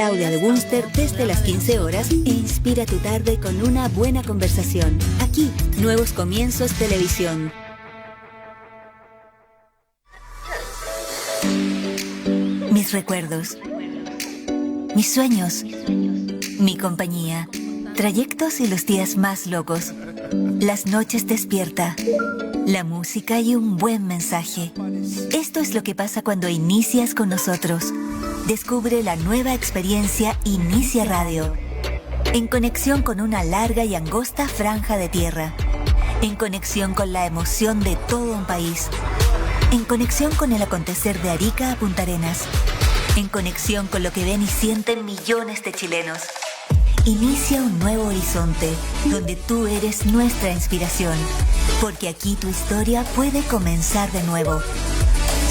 Claudia de Bunster desde las 15 horas e inspira tu tarde con una buena conversación. Aquí, Nuevos Comienzos Televisión. Mis recuerdos, mis sueños, mi compañía, trayectos y los días más locos, las noches despierta, la música y un buen mensaje. Esto es lo que pasa cuando inicias con nosotros. Descubre la nueva experiencia Inicia Radio. En conexión con una larga y angosta franja de tierra. En conexión con la emoción de todo un país. En conexión con el acontecer de Arica a Punta Arenas. En conexión con lo que ven y sienten millones de chilenos. Inicia un nuevo horizonte, donde tú eres nuestra inspiración. Porque aquí tu historia puede comenzar de nuevo.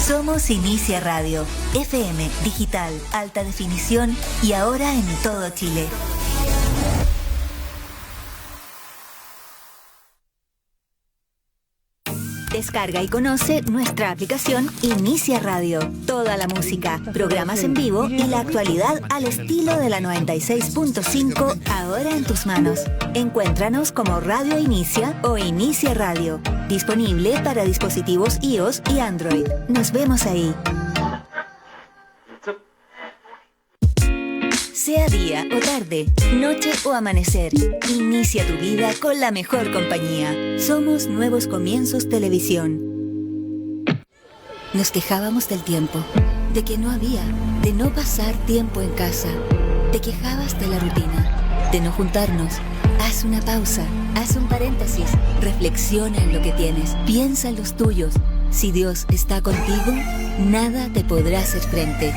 Somos Inicia Radio, FM, digital, alta definición y ahora en todo Chile. Descarga y conoce nuestra aplicación Inicia Radio. Toda la música, programas en vivo y la actualidad al estilo de la 96.5 ahora en tus manos. Encuéntranos como Radio Inicia o Inicia Radio. Disponible para dispositivos iOS y Android. Nos vemos ahí. Sea día o tarde, noche o amanecer, inicia tu vida con la mejor compañía. Somos Nuevos Comienzos Televisión. Nos quejábamos del tiempo, de que no había, de no pasar tiempo en casa. Te quejabas de la rutina, de no juntarnos. Haz una pausa, haz un paréntesis, reflexiona en lo que tienes, piensa en los tuyos. Si Dios está contigo, nada te podrá hacer frente.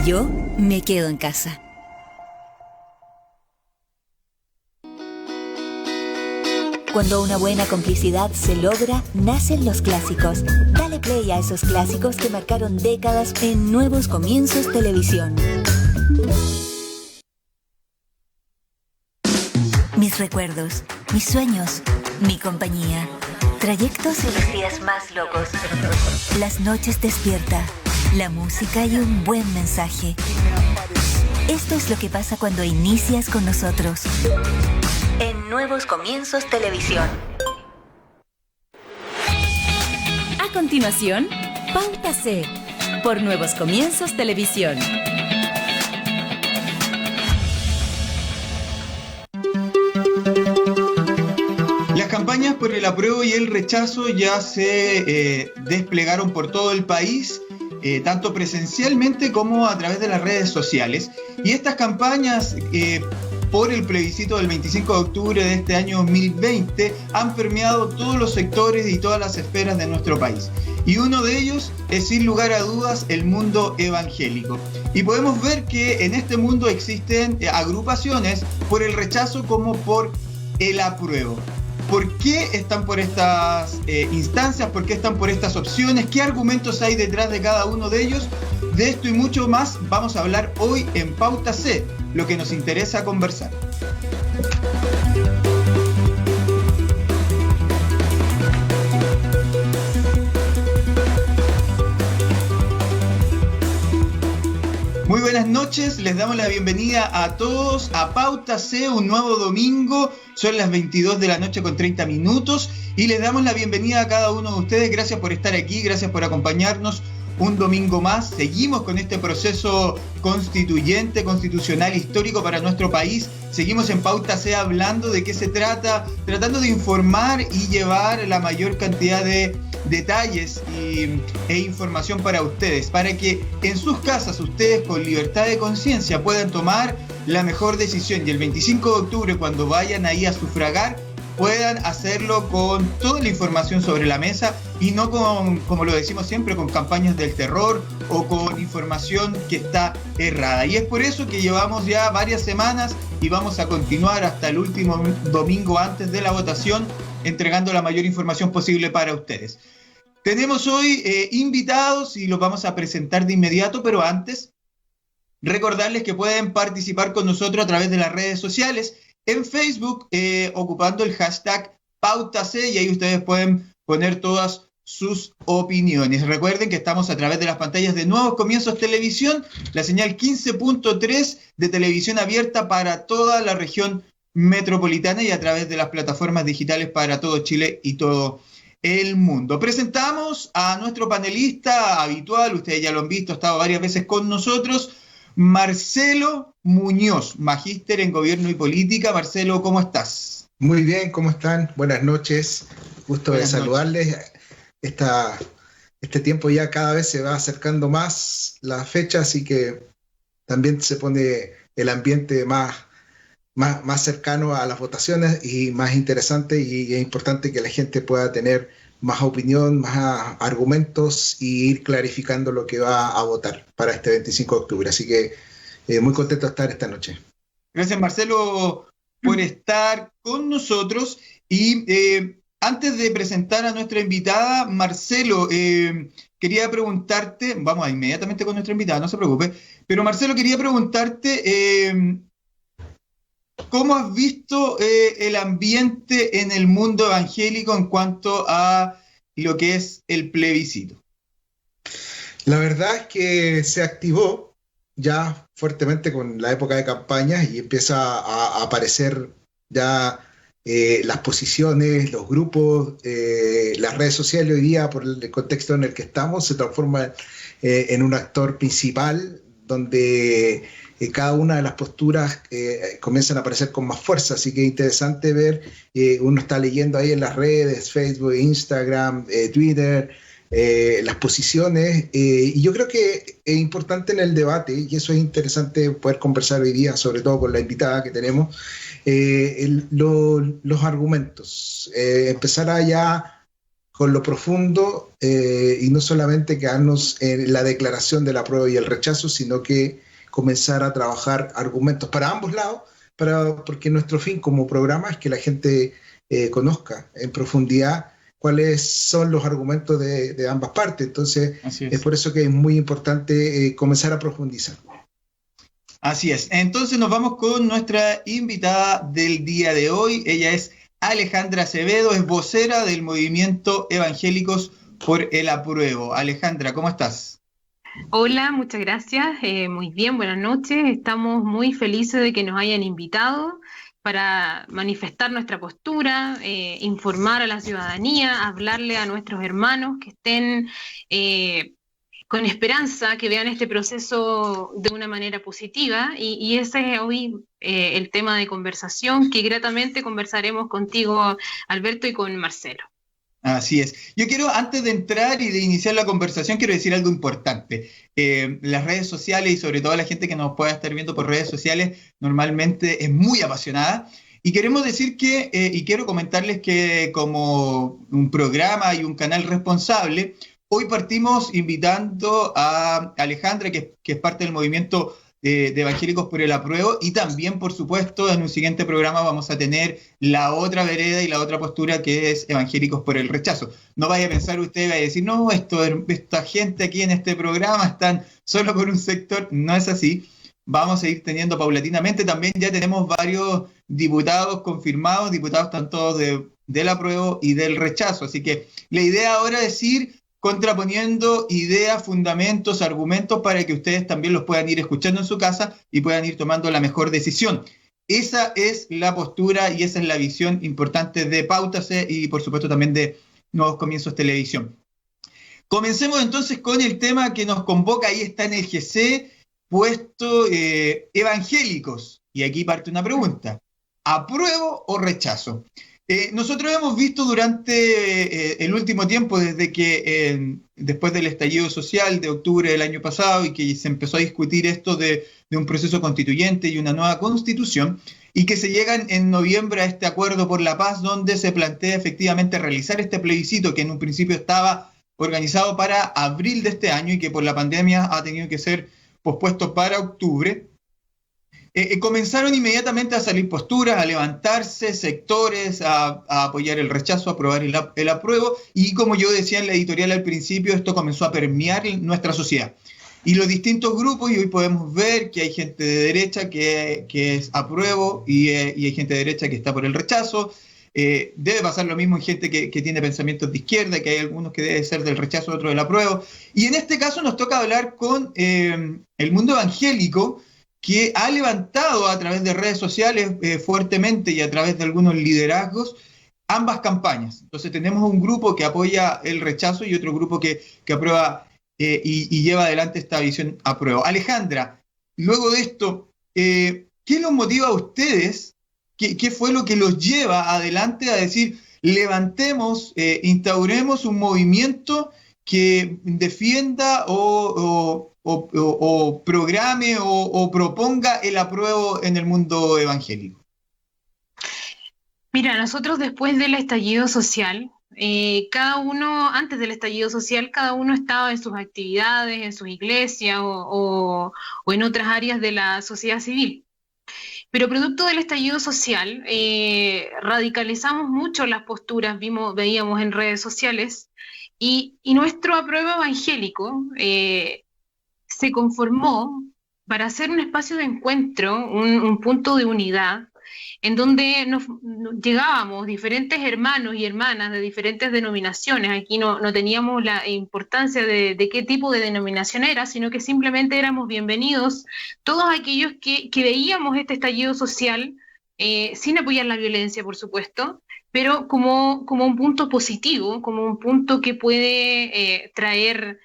Yo me quedo en casa. Cuando una buena complicidad se logra, nacen los clásicos. Dale play a esos clásicos que marcaron décadas en Nuevos Comienzos Televisión. Mis recuerdos, mis sueños, mi compañía, trayectos y los días más locos, las noches despierta, la música y un buen mensaje. Esto es lo que pasa cuando inicias con nosotros. En Nuevos Comienzos Televisión. A continuación, Pauta C, por Nuevos Comienzos Televisión. Las campañas por el apruebo y el rechazo ya se desplegaron por todo el país, tanto presencialmente como a través de las redes sociales. Y estas campañas por el plebiscito del 25 de octubre de este año 2020 han permeado todos los sectores y todas las esferas de nuestro país. Y uno de ellos es, sin lugar a dudas, el mundo evangélico. Y podemos ver que en este mundo existen agrupaciones por el rechazo como por el apruebo. ¿Por qué están por estas instancias? ¿Por qué están por estas opciones? ¿Qué argumentos hay detrás de cada uno de ellos? De esto y mucho más vamos a hablar hoy en Pauta C, lo que nos interesa conversar. Muy buenas noches, les damos la bienvenida a todos a Pauta C, un nuevo domingo. Son las 22 de la noche con 30 minutos y les damos la bienvenida a cada uno de ustedes. Gracias por estar aquí, gracias por acompañarnos un domingo más. Seguimos con este proceso constituyente, constitucional, histórico para nuestro país. Seguimos en Pauta C hablando de qué se trata, tratando de informar y llevar la mayor cantidad de detalles e información para ustedes, para que en sus casas ustedes con libertad de conciencia puedan tomar la mejor decisión y el 25 de octubre cuando vayan ahí a sufragar puedan hacerlo con toda la información sobre la mesa y no con, como lo decimos siempre, con campañas del terror o con información que está errada. Y es por eso que llevamos ya varias semanas y vamos a continuar hasta el último domingo antes de la votación entregando la mayor información posible para ustedes. Tenemos hoy invitados y los vamos a presentar de inmediato, pero antes recordarles que pueden participar con nosotros a través de las redes sociales, en Facebook ocupando el hashtag PautaC y ahí ustedes pueden poner todas sus opiniones. Recuerden que estamos a través de las pantallas de Nuevos Comienzos Televisión, la señal 15.3 de televisión abierta para toda la región metropolitana y a través de las plataformas digitales para todo Chile y todo el mundo. Presentamos a nuestro panelista habitual, ustedes ya lo han visto, ha estado varias veces con nosotros, Marcelo Muñoz, magíster en Gobierno y Política. Marcelo, ¿cómo estás? Muy bien, ¿cómo están? Buenas noches, gusto de saludarles. Este tiempo ya cada vez se va acercando más la fecha, así que también se pone el ambiente más cercano a las votaciones y más interesante, y es importante que la gente pueda tener más opinión, más argumentos y ir clarificando lo que va a votar para este 25 de octubre. Así que muy contento de estar esta noche. Gracias, Marcelo, por estar con nosotros. Y antes de presentar a nuestra invitada, Marcelo, quería preguntarte, vamos inmediatamente con nuestra invitada, no se preocupe, pero Marcelo, quería preguntarte, ¿cómo has visto el ambiente en el mundo evangélico en cuanto a lo que es el plebiscito? La verdad es que se activó ya fuertemente con la época de campañas y empieza a aparecer ya las posiciones, los grupos, las redes sociales hoy día, por el contexto en el que estamos, se transforma en un actor principal donde cada una de las posturas comienzan a aparecer con más fuerza, así que es interesante ver, uno está leyendo ahí en las redes, Facebook, Instagram, Twitter, las posiciones, y yo creo que es importante en el debate, y eso es interesante poder conversar hoy día, sobre todo con la invitada que tenemos, los argumentos, empezar allá con lo profundo, y no solamente quedarnos en la declaración del apruebo y el rechazo, sino que comenzar a trabajar argumentos para ambos lados, porque nuestro fin como programa es que la gente conozca en profundidad cuáles son los argumentos de ambas partes. Entonces, es por eso que es muy importante comenzar a profundizar. Así es. Entonces nos vamos con nuestra invitada del día de hoy. Ella es Alejandra Acevedo, es vocera del movimiento Evangélicos por el Apruebo. Alejandra, ¿cómo estás? Hola, muchas gracias. Muy bien, buenas noches. Estamos muy felices de que nos hayan invitado para manifestar nuestra postura, informar a la ciudadanía, hablarle a nuestros hermanos que estén con esperanza, que vean este proceso de una manera positiva, y ese es hoy el tema de conversación que gratamente conversaremos contigo, Alberto, y con Marcelo. Así es. Yo quiero, antes de entrar y de iniciar la conversación, quiero decir algo importante. Las redes sociales y sobre todo la gente que nos pueda estar viendo por redes sociales normalmente es muy apasionada. Y queremos decir que, y quiero comentarles que como un programa y un canal responsable, hoy partimos invitando a Alejandra, que es parte del movimiento de Evangélicos por el Apruebo, y también, por supuesto, en un siguiente programa vamos a tener la otra vereda y la otra postura, que es Evangélicos por el Rechazo. No vaya a pensar usted, vaya a decir, no, esta gente aquí en este programa están solo por un sector. No es así. Vamos a ir teniendo paulatinamente. También ya tenemos varios diputados confirmados, diputados tanto del Apruebo y del Rechazo. Así que la idea ahora es ir contraponiendo ideas, fundamentos, argumentos para que ustedes también los puedan ir escuchando en su casa y puedan ir tomando la mejor decisión. Esa es la postura y esa es la visión importante de Pauta C y por supuesto también de Nuevos Comienzos Televisión. Comencemos entonces con el tema que nos convoca. Ahí está en el GC puesto evangélicos. Y aquí parte una pregunta. ¿Apruebo o rechazo? Nosotros hemos visto durante el último tiempo, desde que después del estallido social de octubre del año pasado y que se empezó a discutir esto de un proceso constituyente y una nueva constitución, y que se llegan en noviembre a este acuerdo por la paz, donde se plantea efectivamente realizar este plebiscito que en un principio estaba organizado para abril de este año y que por la pandemia ha tenido que ser pospuesto para octubre. Comenzaron inmediatamente a salir posturas, a levantarse sectores, a apoyar el rechazo, a aprobar el apruebo, y como yo decía en la editorial al principio, esto comenzó a permear nuestra sociedad. Y los distintos grupos, y hoy podemos ver que hay gente de derecha que es apruebo y hay gente de derecha que está por el rechazo, debe pasar lo mismo en gente que tiene pensamientos de izquierda, que hay algunos que deben ser del rechazo, otros del apruebo. Y en este caso nos toca hablar con el mundo evangélico, que ha levantado a través de redes sociales fuertemente y a través de algunos liderazgos ambas campañas. Entonces tenemos un grupo que apoya el rechazo y otro grupo que aprueba y lleva adelante esta visión apruebo. Alejandra, luego de esto, ¿qué los motiva a ustedes? ¿Qué fue lo que los lleva adelante a decir, levantemos, instauremos un movimiento que defienda o programe o proponga el apruebo en el mundo evangélico? Mira, nosotros después del estallido social, cada uno, antes del estallido social, cada uno estaba en sus actividades, en sus iglesias o en otras áreas de la sociedad civil. Pero producto del estallido social, radicalizamos mucho las posturas, veíamos en redes sociales, y nuestro apruebo evangélico se conformó para hacer un espacio de encuentro, un punto de unidad, en donde llegábamos diferentes hermanos y hermanas de diferentes denominaciones. Aquí no teníamos la importancia de qué tipo de denominación era, sino que simplemente éramos bienvenidos todos aquellos que veíamos este estallido social, sin apoyar la violencia, por supuesto, pero como un punto positivo, como un punto que puede traer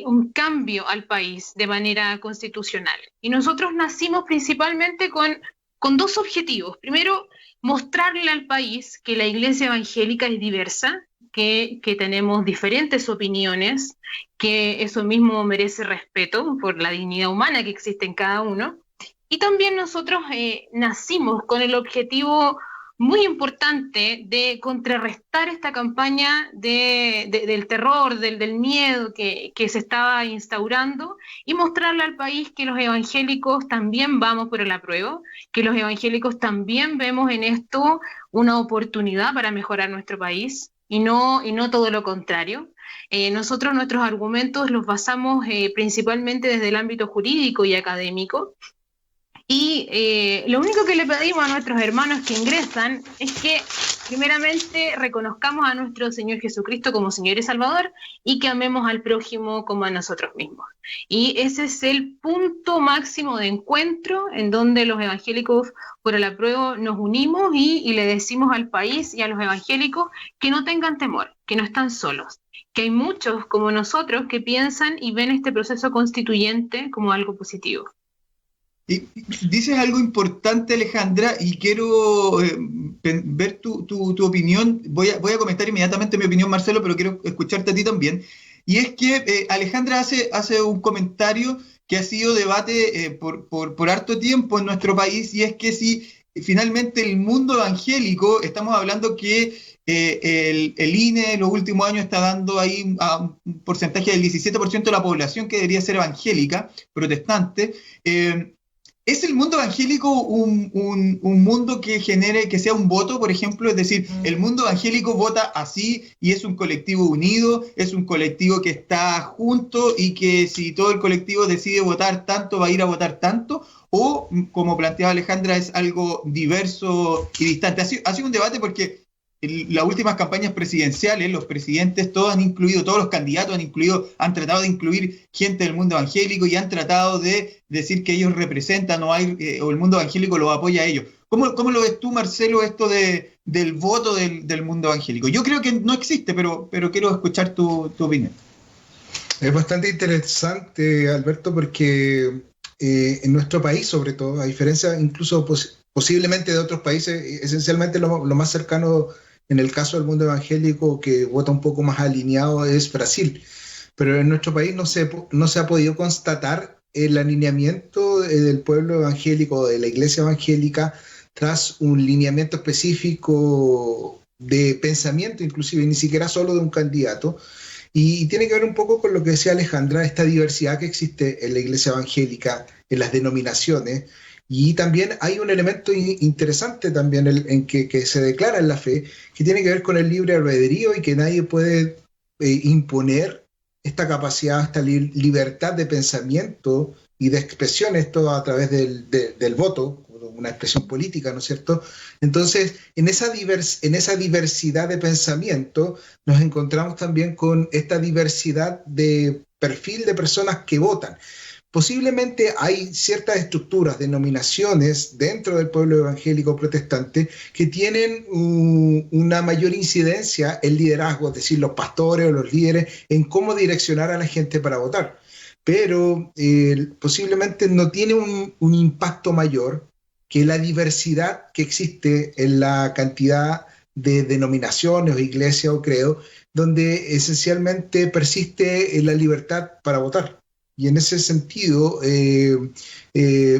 un cambio al país de manera constitucional. Y nosotros nacimos principalmente con dos objetivos. Primero, mostrarle al país que la iglesia evangélica es diversa, que tenemos diferentes opiniones, que eso mismo merece respeto por la dignidad humana que existe en cada uno. Y también nosotros nacimos con el objetivo muy importante de contrarrestar esta campaña del terror, del miedo que se estaba instaurando, y mostrarle al país que los evangélicos también vamos por el apruebo, que los evangélicos también vemos en esto una oportunidad para mejorar nuestro país, y no todo lo contrario. Nosotros nuestros argumentos los basamos principalmente desde el ámbito jurídico y académico. Y lo único que le pedimos a nuestros hermanos que ingresan es que primeramente reconozcamos a nuestro Señor Jesucristo como Señor y Salvador, y que amemos al prójimo como a nosotros mismos. Y ese es el punto máximo de encuentro en donde los evangélicos por el apruebo nos unimos y le decimos al país y a los evangélicos que no tengan temor, que no están solos, que hay muchos como nosotros que piensan y ven este proceso constituyente como algo positivo. Y dices algo importante, Alejandra, y quiero ver tu opinión. Voy a comentar inmediatamente mi opinión, Marcelo, pero quiero escucharte a ti también. Y es que Alejandra hace un comentario que ha sido debate por harto tiempo en nuestro país, y es que si finalmente el mundo evangélico, estamos hablando que el INE en los últimos años está dando ahí a un porcentaje del 17% de la población que debería ser evangélica, protestante. ¿Es el mundo evangélico un mundo que genere, que sea un voto, por ejemplo? Es decir, el mundo evangélico vota así y es un colectivo unido, es un colectivo que está junto y que si todo el colectivo decide votar tanto, va a ir a votar tanto, o, como planteaba Alejandra, es algo diverso y distante. Ha sido un debate porque las últimas campañas presidenciales, los presidentes, todos los candidatos han tratado de incluir gente del mundo evangélico y han tratado de decir que ellos representan o el mundo evangélico los apoya a ellos. ¿Cómo lo ves tú, Marcelo, esto del voto del mundo evangélico? Yo creo que no existe, pero quiero escuchar tu opinión. Es bastante interesante, Alberto, porque en nuestro país, sobre todo, a diferencia incluso posiblemente de otros países, esencialmente lo más cercano en el caso del mundo evangélico que vota un poco más alineado es Brasil, pero en nuestro país no se ha podido constatar el alineamiento del pueblo evangélico, de la iglesia evangélica, tras un lineamiento específico de pensamiento, inclusive ni siquiera solo de un candidato, y tiene que ver un poco con lo que decía Alejandra, esta diversidad que existe en la iglesia evangélica, en las denominaciones. Y también hay un elemento interesante también en que se declara en la fe, que tiene que ver con el libre albedrío y que nadie puede imponer esta capacidad, esta libertad de pensamiento y de expresión, esto a través del voto, una expresión política, ¿no es cierto? Entonces, en esa diversidad de pensamiento nos encontramos también con esta diversidad de perfil de personas que votan. Posiblemente hay ciertas estructuras, denominaciones dentro del pueblo evangélico protestante que tienen una mayor incidencia en liderazgo, es decir, los pastores o los líderes, en cómo direccionar a la gente para votar. Pero posiblemente no tiene un impacto mayor que la diversidad que existe en la cantidad de denominaciones o iglesias o credos, donde esencialmente persiste la libertad para votar. Y en ese sentido,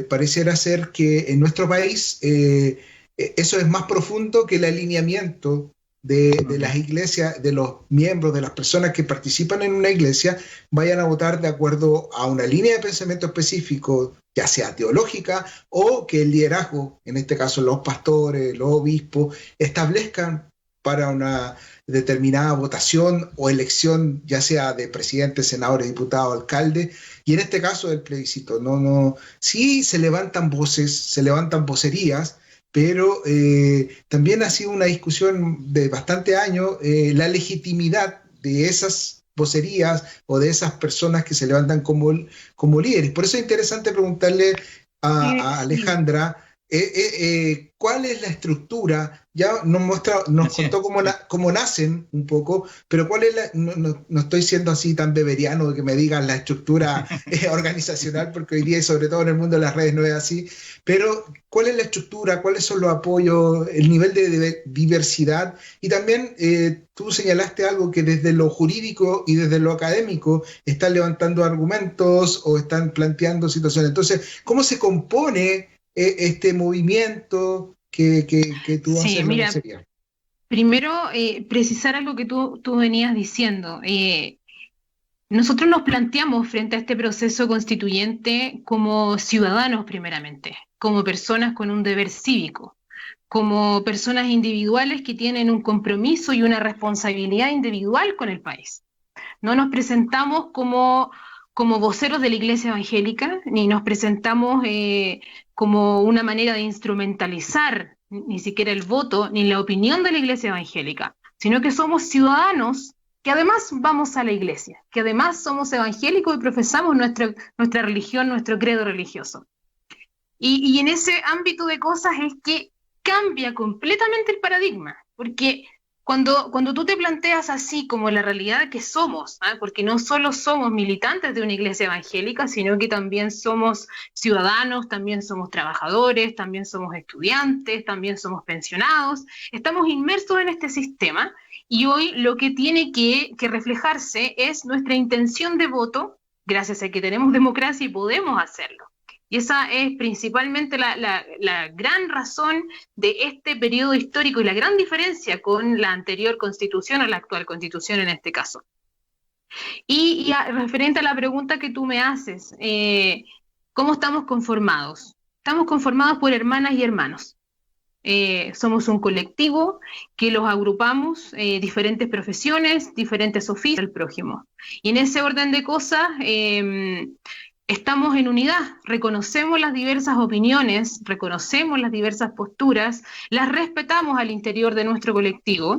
pareciera ser que en nuestro país eso es más profundo que el alineamiento de las iglesias, de los miembros, de las personas que participan en una iglesia, vayan a votar de acuerdo a una línea de pensamiento específico, ya sea teológica, o que el liderazgo, en este caso los pastores, los obispos, establezcan para una determinada votación o elección, ya sea de presidentes, senadores, diputados, alcaldes, y en este caso del plebiscito. Sí se levantan voces, se levantan vocerías, pero también ha sido una discusión de bastante años la legitimidad de esas vocerías o de esas personas que se levantan como líderes. Por eso es interesante preguntarle a Alejandra, ¿cuál es la estructura? Ya nos contó cómo nacen un poco, pero ¿cuál es no estoy siendo así tan beberiano de que me digan la estructura organizacional, porque hoy día y sobre todo en el mundo de las redes no es así, pero ¿cuál es la estructura? ¿Cuáles son los apoyos? El nivel de diversidad. Y también tú señalaste algo que desde lo jurídico y desde lo académico están levantando argumentos o están planteando situaciones. Entonces, ¿cómo se compone este movimiento que tú haces en la vocería? Primero, precisar algo que tú venías diciendo. Nosotros nos planteamos frente a este proceso constituyente como ciudadanos primeramente, como personas con un deber cívico, como personas individuales que tienen un compromiso y una responsabilidad individual con el país. No nos presentamos como voceros de la Iglesia Evangélica, ni nos presentamos como una manera de instrumentalizar ni siquiera el voto ni la opinión de la Iglesia Evangélica, sino que somos ciudadanos que además vamos a la iglesia, que además somos evangélicos y profesamos nuestra religión, nuestro credo religioso. Y en ese ámbito de cosas es que cambia completamente el paradigma, porque cuando tú te planteas así como la realidad que somos, porque no solo somos militantes de una iglesia evangélica, sino que también somos ciudadanos, también somos trabajadores, también somos estudiantes, también somos pensionados, estamos inmersos en este sistema, y hoy lo que tiene que reflejarse es nuestra intención de voto, gracias a que tenemos democracia y podemos hacerlo. Y esa es principalmente la gran razón de este periodo histórico y la gran diferencia con la anterior constitución o la actual constitución en este caso. Y referente a la pregunta que tú me haces, ¿cómo estamos conformados? Estamos conformados por hermanas y hermanos. Somos un colectivo que los agrupamos, diferentes profesiones, diferentes oficios del prójimo. Y en ese orden de cosas, estamos en unidad, reconocemos las diversas opiniones, reconocemos las diversas posturas, las respetamos al interior de nuestro colectivo.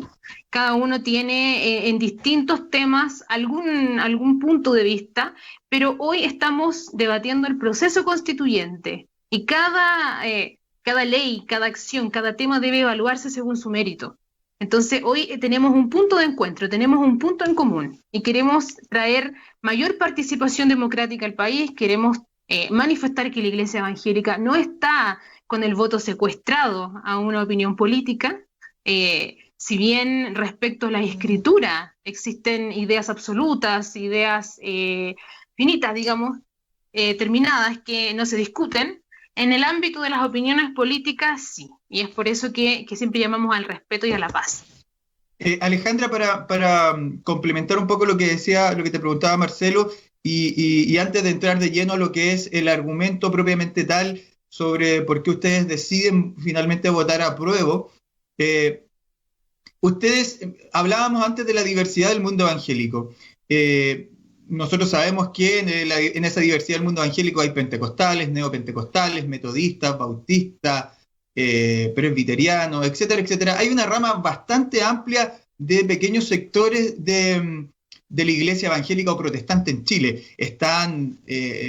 Cada uno tiene en distintos temas algún punto de vista, pero hoy estamos debatiendo el proceso constituyente y cada ley, cada acción, cada tema debe evaluarse según su mérito. Entonces hoy tenemos un punto de encuentro, tenemos un punto en común y queremos traer mayor participación democrática al país, queremos manifestar que la Iglesia Evangélica no está con el voto secuestrado a una opinión política, si bien respecto a la escritura existen ideas absolutas, ideas finitas, digamos, terminadas que no se discuten. En el ámbito de las opiniones políticas, sí, y es por eso que siempre llamamos al respeto y a la paz. Alejandra, para complementar un poco lo que te preguntaba Marcelo, y antes de entrar de lleno a lo que es el argumento propiamente tal sobre por qué ustedes deciden finalmente votar a apruebo, hablábamos antes de la diversidad del mundo evangélico. nosotros sabemos que en esa diversidad del mundo evangélico hay pentecostales, neopentecostales, metodistas, bautistas, presbiterianos, etcétera, etcétera. Hay una rama bastante amplia de pequeños sectores de la iglesia evangélica o protestante en Chile. Están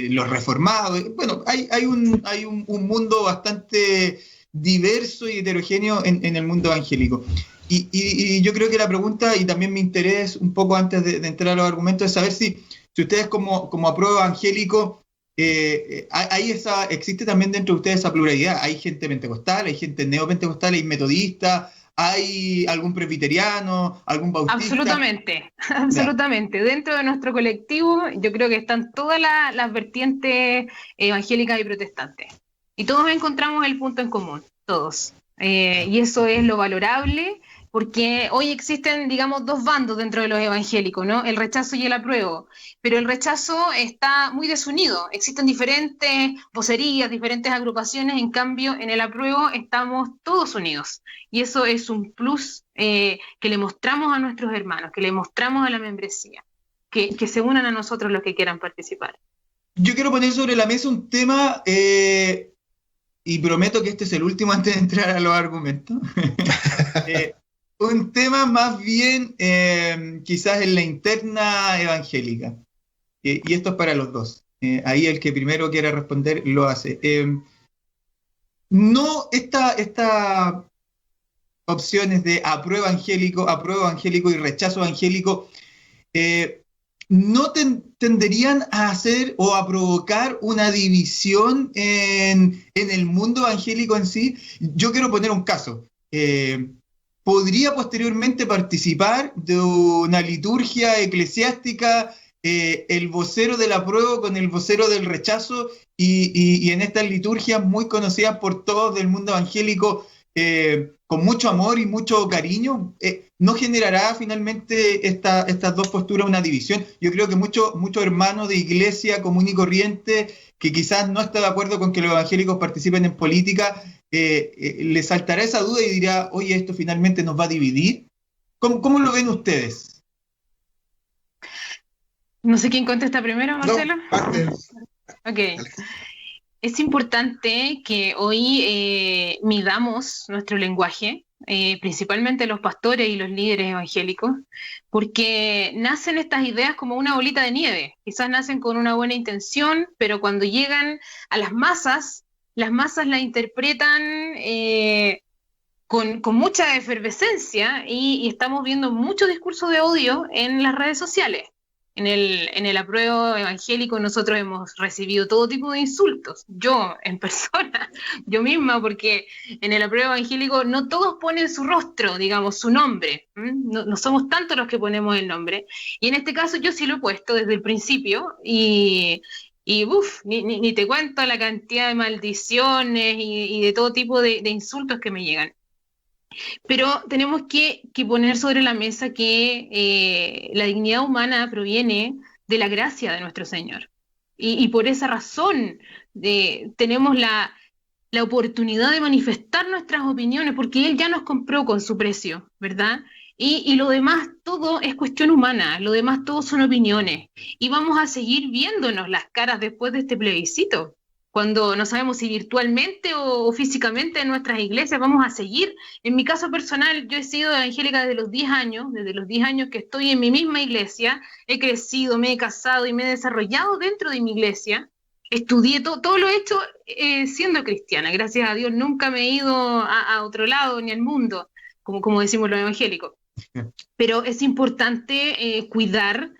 los reformados. Bueno, hay un mundo bastante diverso y heterogéneo en el mundo evangélico. Y yo creo que la pregunta, y también mi interés un poco antes de entrar a los argumentos, es saber si ustedes como apruebo evangélico, existe también dentro de ustedes esa pluralidad. Hay gente pentecostal, hay gente neopentecostal, hay metodista, hay algún presbiteriano, algún bautista. Absolutamente, absolutamente. Dentro de nuestro colectivo yo creo que están todas las vertientes evangélicas y protestantes. Y todos encontramos el punto en común, todos. Y eso es lo valorable, porque hoy existen, digamos, dos bandos dentro de los evangélicos, ¿no? El rechazo y el apruebo. Pero el rechazo está muy desunido. Existen diferentes vocerías, diferentes agrupaciones. En cambio, en el apruebo estamos todos unidos. Y eso es un plus que le mostramos a nuestros hermanos, que le mostramos a la membresía, que se unan a nosotros los que quieran participar. Yo quiero poner sobre la mesa un tema, y prometo que este es el último antes de entrar a los argumentos. Un tema más bien quizás en la interna evangélica. Y esto es para los dos. Ahí el que primero quiera responder lo hace. No esta opciones de apruebo evangélico y rechazo evangélico no tenderían a hacer o a provocar una división en el mundo evangélico en sí. Yo quiero poner un caso. ¿Podría posteriormente participar de una liturgia eclesiástica el vocero del apruebo con el vocero del rechazo y en estas liturgias muy conocidas por todos del mundo evangélico, con mucho amor y mucho cariño? ¿No generará finalmente estas dos posturas una división? Yo creo que muchos hermanos de iglesia común y corriente que quizás no está de acuerdo con que los evangélicos participen en política, le saltará esa duda y dirá, oye, ¿esto finalmente nos va a dividir? ¿Cómo lo ven ustedes? No sé quién contesta primero, Marcelo. No, ok. Es importante que hoy midamos nuestro lenguaje, principalmente los pastores y los líderes evangélicos, porque nacen estas ideas como una bolita de nieve. Quizás nacen con una buena intención, pero cuando llegan a las masas la interpretan con mucha efervescencia y estamos viendo mucho discurso de odio en las redes sociales. En el apruebo evangélico nosotros hemos recibido todo tipo de insultos, yo en persona, yo misma, porque en el apruebo evangélico no todos ponen su rostro, digamos, su nombre, no somos tantos los que ponemos el nombre, y en este caso yo sí lo he puesto desde el principio, y ni te cuento la cantidad de maldiciones y de todo tipo de insultos que me llegan. Pero tenemos que poner sobre la mesa que la dignidad humana proviene de la gracia de nuestro Señor. Y por esa razón tenemos la oportunidad de manifestar nuestras opiniones, porque Él ya nos compró con su precio, ¿verdad? Y lo demás todo es cuestión humana, lo demás todo son opiniones. Y vamos a seguir viéndonos las caras después de este plebiscito. Cuando no sabemos si virtualmente o físicamente en nuestras iglesias vamos a seguir. En mi caso personal, yo he sido evangélica desde los 10 años que estoy en mi misma iglesia, he crecido, me he casado y me he desarrollado dentro de mi iglesia, estudié, todo lo he hecho siendo cristiana, gracias a Dios nunca me he ido a otro lado ni al mundo, como decimos los evangélicos. Pero es importante cuidar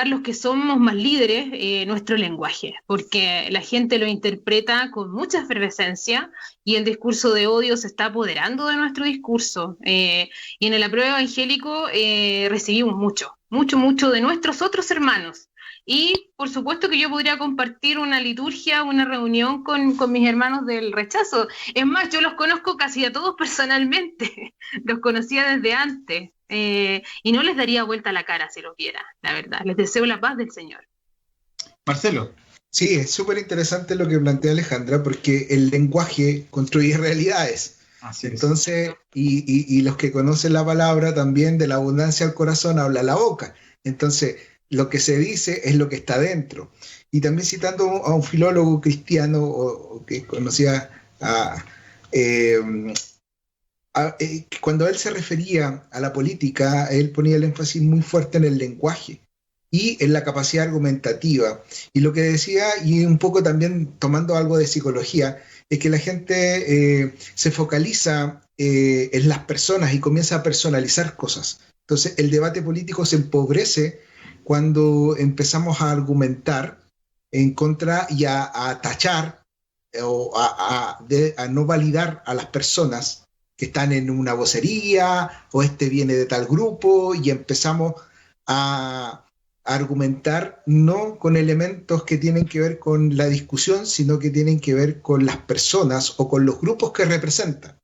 los que somos más líderes nuestro lenguaje, porque la gente lo interpreta con mucha efervescencia y el discurso de odio se está apoderando de nuestro discurso. Y en el apruebo evangélico recibimos mucho de nuestros otros hermanos. Y por supuesto que yo podría compartir una liturgia, una reunión con mis hermanos del rechazo. Es más, yo los conozco casi a todos personalmente, los conocía desde antes. Y no les daría vuelta la cara si los viera, la verdad. Les deseo la paz del Señor. Marcelo. Sí, es súper interesante lo que plantea Alejandra, porque el lenguaje construye realidades. Así es. Entonces, y los que conocen la palabra también, de la abundancia al corazón habla la boca. Entonces, lo que se dice es lo que está dentro. Y también citando a un filólogo cristiano que conocía cuando él se refería a la política, él ponía el énfasis muy fuerte en el lenguaje y en la capacidad argumentativa. Y lo que decía, y un poco también tomando algo de psicología, es que la gente se focaliza en las personas y comienza a personalizar cosas. Entonces el debate político se empobrece cuando empezamos a argumentar en contra y a tachar o a no validar a las personas que están en una vocería o este viene de tal grupo, y empezamos a argumentar no con elementos que tienen que ver con la discusión, sino que tienen que ver con las personas o con los grupos que representan.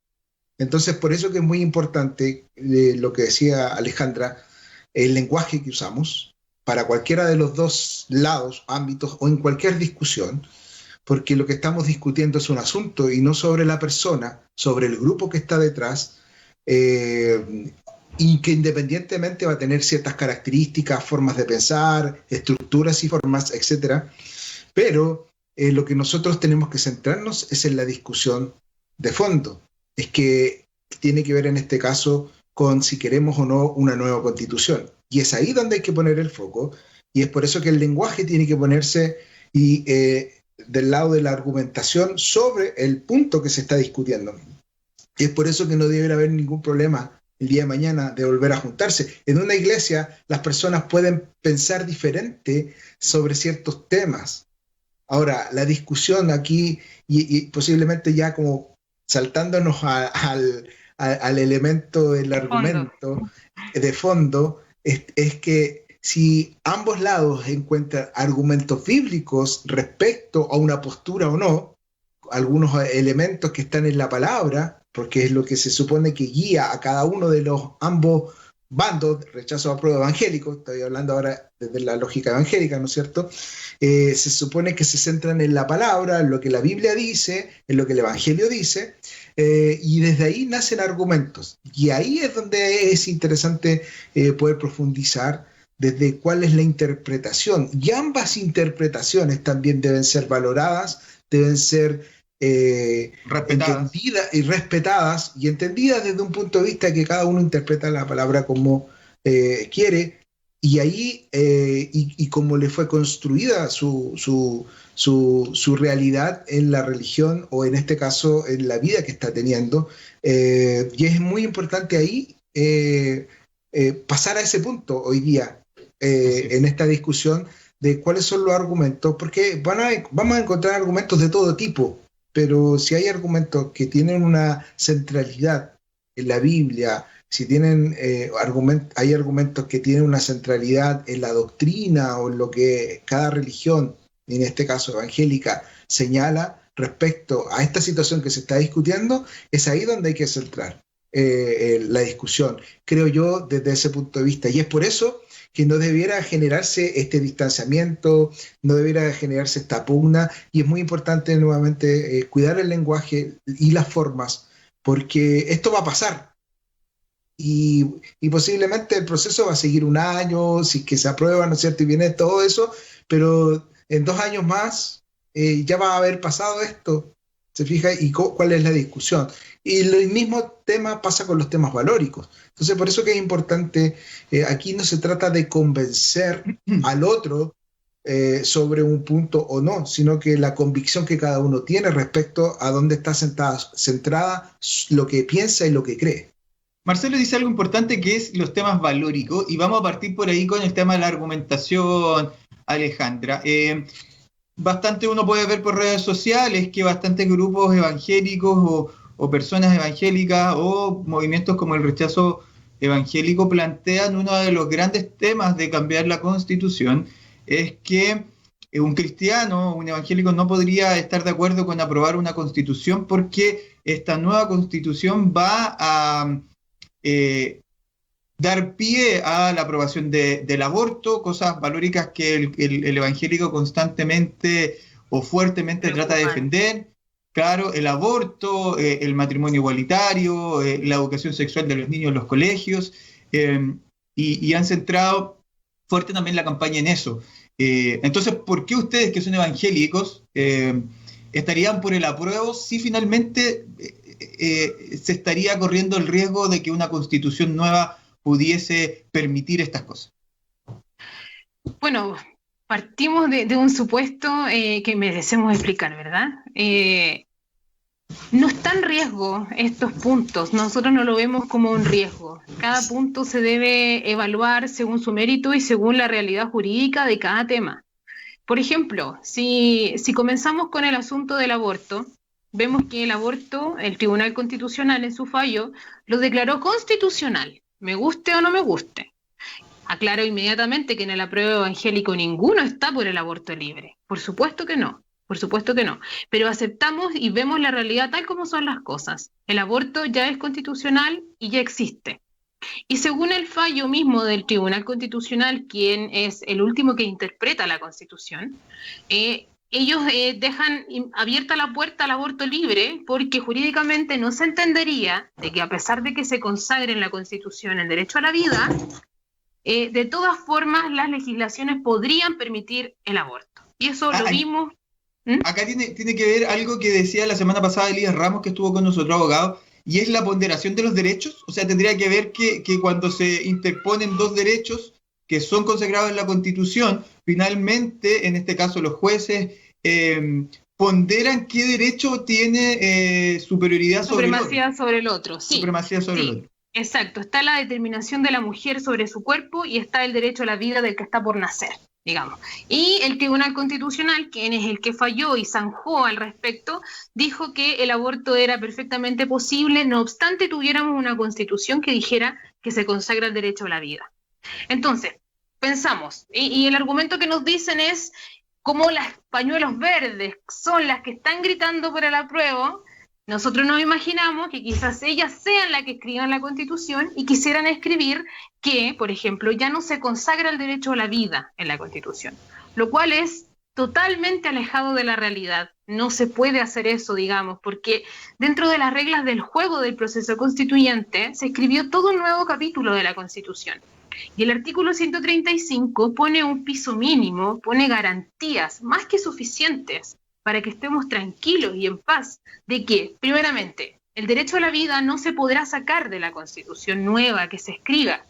Entonces, por eso que es muy importante lo que decía Alejandra, el lenguaje que usamos para cualquiera de los dos lados, ámbitos o en cualquier discusión, porque lo que estamos discutiendo es un asunto y no sobre la persona, sobre el grupo que está detrás, y que independientemente va a tener ciertas características, formas de pensar, estructuras y formas, etcétera. Pero lo que nosotros tenemos que centrarnos es en la discusión de fondo. Es que tiene que ver en este caso con si queremos o no una nueva constitución. Y es ahí donde hay que poner el foco, y es por eso que el lenguaje tiene que ponerse del lado de la argumentación sobre el punto que se está discutiendo. Y es por eso que no debe haber ningún problema el día de mañana de volver a juntarse. En una iglesia las personas pueden pensar diferente sobre ciertos temas. Ahora, la discusión aquí, y posiblemente ya como saltándonos al elemento del argumento de fondo, es que si ambos lados encuentran argumentos bíblicos respecto a una postura o no, algunos elementos que están en la palabra, porque es lo que se supone que guía a cada uno de los ambos bandos, rechazo, apruebo evangélico, estoy hablando ahora desde la lógica evangélica, ¿no es cierto? Se supone que se centran en la palabra, en lo que la Biblia dice, en lo que el Evangelio dice, y desde ahí nacen argumentos. Y ahí es donde es interesante poder profundizar desde cuál es la interpretación. Y ambas interpretaciones también deben ser valoradas, deben ser entendidas y respetadas, y entendidas desde un punto de vista que cada uno interpreta la palabra como quiere, y ahí, y como le fue construida su realidad en la religión, o en este caso en la vida que está teniendo. Y es muy importante ahí pasar a ese punto hoy día, en esta discusión de cuáles son los argumentos, porque vamos a encontrar argumentos de todo tipo, pero si hay argumentos que tienen una centralidad en la Biblia, si tienen hay argumentos que tienen una centralidad en la doctrina o en lo que cada religión, en este caso evangélica, señala respecto a esta situación que se está discutiendo, es ahí donde hay que centrar la discusión, creo yo, desde ese punto de vista. Y es por eso que no debiera generarse este distanciamiento, no debiera generarse esta pugna, y es muy importante nuevamente cuidar el lenguaje y las formas, porque esto va a pasar. Y posiblemente el proceso va a seguir un año, si es que se aprueba, ¿no es cierto? Y viene todo eso, pero en 2 años más ya va a haber pasado esto, ¿se fija? ¿Y cuál es la discusión? Y el mismo tema pasa con los temas valóricos. Entonces, por eso que es importante, aquí no se trata de convencer al otro sobre un punto o no, sino que la convicción que cada uno tiene respecto a dónde está centrada lo que piensa y lo que cree. Marcelo dice algo importante, que es los temas valóricos, y vamos a partir por ahí con el tema de la argumentación, Alejandra. Bastante uno puede ver por redes sociales que bastantes grupos evangélicos o personas evangélicas o movimientos como el rechazo evangélico plantean uno de los grandes temas de cambiar la Constitución, es que un cristiano, un evangélico, no podría estar de acuerdo con aprobar una Constitución porque esta nueva Constitución va a dar pie a la aprobación del aborto, cosas valóricas que el evangélico constantemente o fuertemente trata de defender. Claro, el aborto, el matrimonio igualitario, la educación sexual de los niños en los colegios, y han centrado fuerte también la campaña en eso. Entonces, ¿por qué ustedes, que son evangélicos, estarían por el apruebo si finalmente se estaría corriendo el riesgo de que una constitución nueva pudiese permitir estas cosas? Bueno, partimos de un supuesto que merecemos explicar, ¿verdad? No está en riesgo estos puntos, nosotros no lo vemos como un riesgo. Cada punto se debe evaluar según su mérito y según la realidad jurídica de cada tema. Por ejemplo, si comenzamos con el asunto del aborto, vemos que el aborto, el Tribunal Constitucional en su fallo, lo declaró constitucional, me guste o no me guste. Aclaro inmediatamente que en el apruebo evangélico ninguno está por el aborto libre. Por supuesto que no. Por supuesto que no, pero aceptamos y vemos la realidad tal como son las cosas. El aborto ya es constitucional y ya existe. Y según el fallo mismo del Tribunal Constitucional, quien es el último que interpreta la Constitución, ellos dejan abierta la puerta al aborto libre porque jurídicamente no se entendería de que a pesar de que se consagre en la Constitución el derecho a la vida, de todas formas las legislaciones podrían permitir el aborto. Y eso lo vimos. Acá tiene que ver algo que decía la semana pasada Elías Ramos, que estuvo con nosotros, abogado, y es la ponderación de los derechos. O sea, tendría que ver que cuando se interponen dos derechos que son consagrados en la Constitución, finalmente, en este caso los jueces, ponderan qué derecho tiene superioridad sobre el otro. Supremacía sobre el otro, sí. Supremacía sobre el otro. Exacto, está la determinación de la mujer sobre su cuerpo y está el derecho a la vida del que está por nacer, digamos. Y el Tribunal Constitucional, quien es el que falló y zanjó al respecto, dijo que el aborto era perfectamente posible, no obstante tuviéramos una constitución que dijera que se consagra el derecho a la vida. Entonces, pensamos, y el argumento que nos dicen es, como las pañuelos verdes son las que están gritando por el apruebo, nosotros nos imaginamos que quizás ellas sean las que escriban la Constitución y quisieran escribir que, por ejemplo, ya no se consagra el derecho a la vida en la Constitución, lo cual es totalmente alejado de la realidad. No se puede hacer eso, digamos, porque dentro de las reglas del juego del proceso constituyente se escribió todo un nuevo capítulo de la Constitución. Y el artículo 135 pone un piso mínimo, pone garantías más que suficientes para que estemos tranquilos y en paz de que, primeramente, el derecho a la vida no se podrá sacar de la Constitución nueva que se escriba,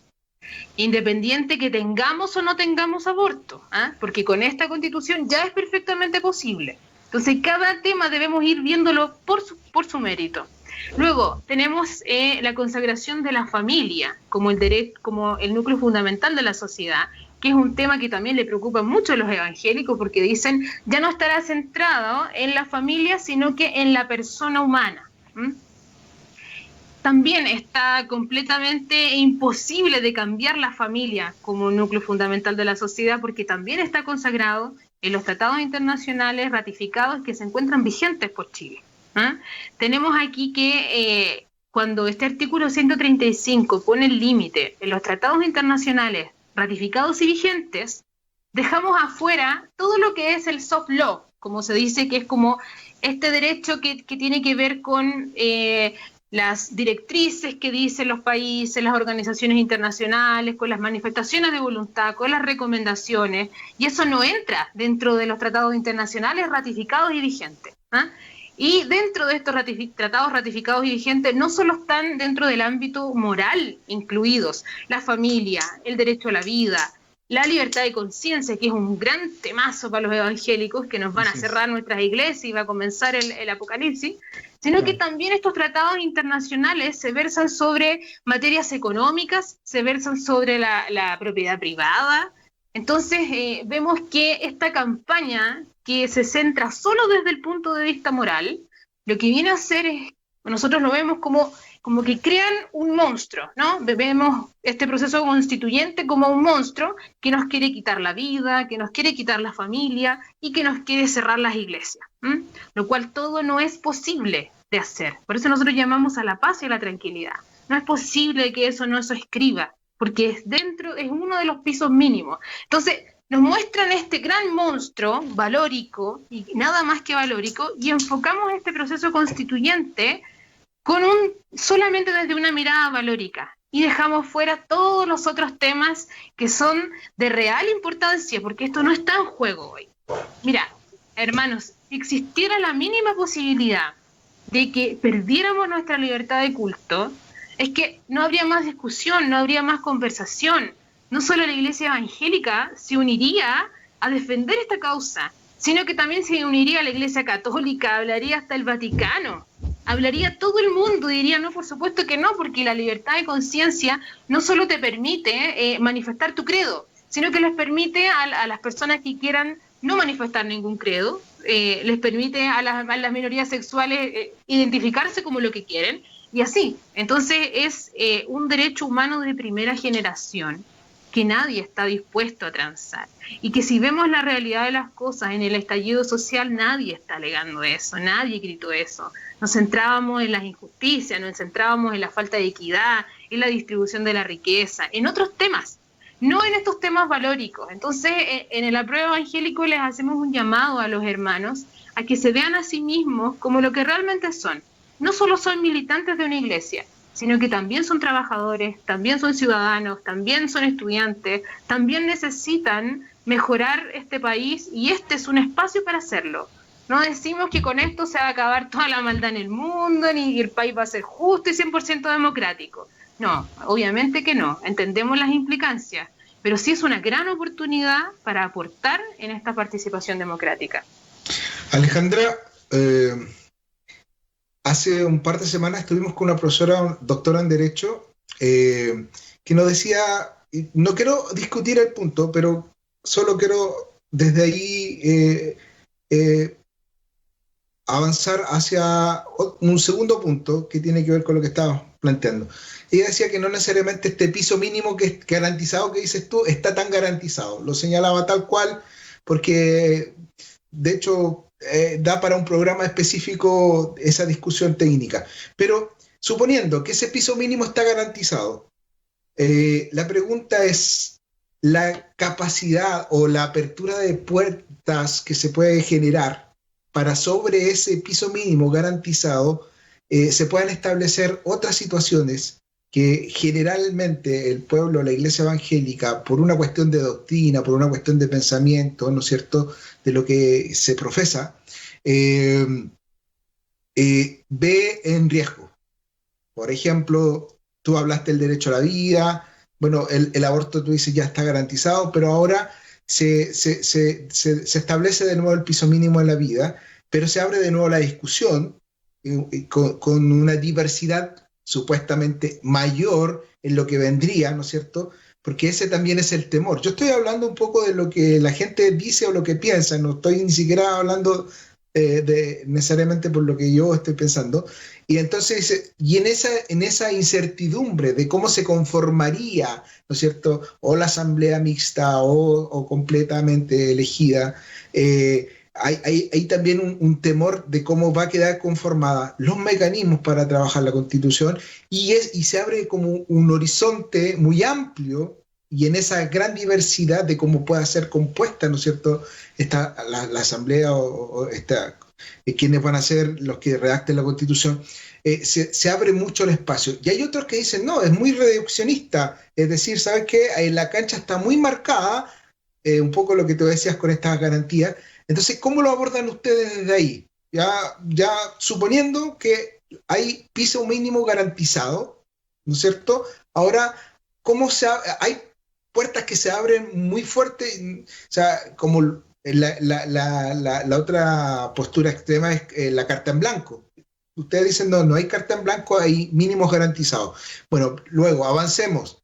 independiente que tengamos o no tengamos aborto, porque con esta Constitución ya es perfectamente posible. Entonces, cada tema debemos ir viéndolo por su mérito. Luego, tenemos la consagración de la familia como el núcleo fundamental de la sociedad, que es un tema que también le preocupa mucho a los evangélicos porque dicen, ya no estará centrado en la familia, sino que en la persona humana. También está completamente imposible de cambiar la familia como un núcleo fundamental de la sociedad porque también está consagrado en los tratados internacionales ratificados que se encuentran vigentes por Chile. Tenemos aquí que cuando este artículo 135 pone el límite en los tratados internacionales ratificados y vigentes, dejamos afuera todo lo que es el soft law, como se dice, que es como este derecho que tiene que ver con las directrices que dicen los países, las organizaciones internacionales, con las manifestaciones de voluntad, con las recomendaciones, y eso no entra dentro de los tratados internacionales ratificados y vigentes. Y dentro de estos tratados ratificados y vigentes no solo están dentro del ámbito moral incluidos la familia, el derecho a la vida, la libertad de conciencia, que es un gran temazo para los evangélicos que nos van a cerrar nuestras iglesias y va a comenzar el apocalipsis, sino que también estos tratados internacionales se versan sobre materias económicas, se versan sobre la propiedad privada. Entonces vemos que esta campaña que se centra solo desde el punto de vista moral, lo que viene a hacer es, nosotros lo vemos como que crean un monstruo, ¿no? Vemos este proceso constituyente como un monstruo que nos quiere quitar la vida, que nos quiere quitar la familia y que nos quiere cerrar las iglesias, lo cual todo no es posible de hacer. Por eso nosotros llamamos a la paz y a la tranquilidad. No es posible que eso no se escriba, porque es uno de los pisos mínimos. Entonces, nos muestran este gran monstruo valórico, y nada más que valórico, y enfocamos este proceso constituyente solamente desde una mirada valórica. y dejamos fuera todos los otros temas que son de real importancia, porque esto no está en juego hoy. Mira, hermanos, si existiera la mínima posibilidad de que perdiéramos nuestra libertad de culto, es que no habría más discusión, no habría más conversación. No solo la Iglesia evangélica se uniría a defender esta causa, sino que también se uniría a la Iglesia católica, hablaría hasta el Vaticano, hablaría todo el mundo, diría, no, por supuesto que no, porque la libertad de conciencia no solo te permite manifestar tu credo, sino que les permite a las personas que quieran no manifestar ningún credo, les permite a las minorías sexuales identificarse como lo que quieren, y así. Entonces es un derecho humano de primera generación que nadie está dispuesto a transar, y que si vemos la realidad de las cosas en el estallido social, nadie está alegando eso, nadie gritó eso. Nos centrábamos en las injusticias, nos centrábamos en la falta de equidad, en la distribución de la riqueza, en otros temas, no en estos temas valóricos. Entonces, en el apruebo evangélico les hacemos un llamado a los hermanos a que se vean a sí mismos como lo que realmente son. No solo son militantes de una iglesia, sino que también son trabajadores, también son ciudadanos, también son estudiantes, también necesitan mejorar este país, y este es un espacio para hacerlo. No decimos que con esto se va a acabar toda la maldad en el mundo, ni que el país va a ser justo y 100% democrático. No, obviamente que no, entendemos las implicancias, pero sí es una gran oportunidad para aportar en esta participación democrática. Alejandra, hace un par de semanas estuvimos con una profesora, doctora en Derecho, que nos decía, no quiero discutir el punto, pero solo quiero desde ahí avanzar hacia un segundo punto que tiene que ver con lo que estabas planteando. Ella decía que no necesariamente este piso mínimo que es garantizado, que dices tú, está tan garantizado. Lo señalaba tal cual, porque de hecho da para un programa específico esa discusión técnica. Pero suponiendo que ese piso mínimo está garantizado, la pregunta es la capacidad o la apertura de puertas que se puede generar para sobre ese piso mínimo garantizado se puedan establecer otras situaciones que generalmente el pueblo, la iglesia evangélica, por una cuestión de doctrina, por una cuestión de pensamiento, ¿no es cierto?, de lo que se profesa, ve en riesgo. Por ejemplo, tú hablaste del derecho a la vida, bueno, el aborto tú dices ya está garantizado, pero ahora se establece de nuevo el piso mínimo en la vida, pero se abre de nuevo la discusión con una diversidad supuestamente mayor en lo que vendría, ¿no es cierto?, porque ese también es el temor. Yo estoy hablando un poco de lo que la gente dice o lo que piensa, no estoy ni siquiera hablando necesariamente por lo que yo estoy pensando, y entonces, y en esa incertidumbre de cómo se conformaría, ¿no es cierto?, o la asamblea mixta o completamente elegida, hay también un temor de cómo va a quedar conformada los mecanismos para trabajar la Constitución, y se abre como un horizonte muy amplio, y en esa gran diversidad de cómo pueda ser compuesta, ¿no es cierto?, la Asamblea o quienes van a ser los que redacten la Constitución, se abre mucho el espacio. Y hay otros que dicen, no, es muy reduccionista, es decir, ¿sabes qué? La cancha está muy marcada, un poco lo que tú decías con estas garantías. Entonces, ¿cómo lo abordan ustedes desde ahí? Ya suponiendo que hay piso mínimo garantizado, ¿no es cierto? Ahora, hay puertas que se abren muy fuerte, o sea, como la otra postura extrema es la carta en blanco. Ustedes dicen, no hay carta en blanco, hay mínimos garantizados. Bueno, luego, avancemos.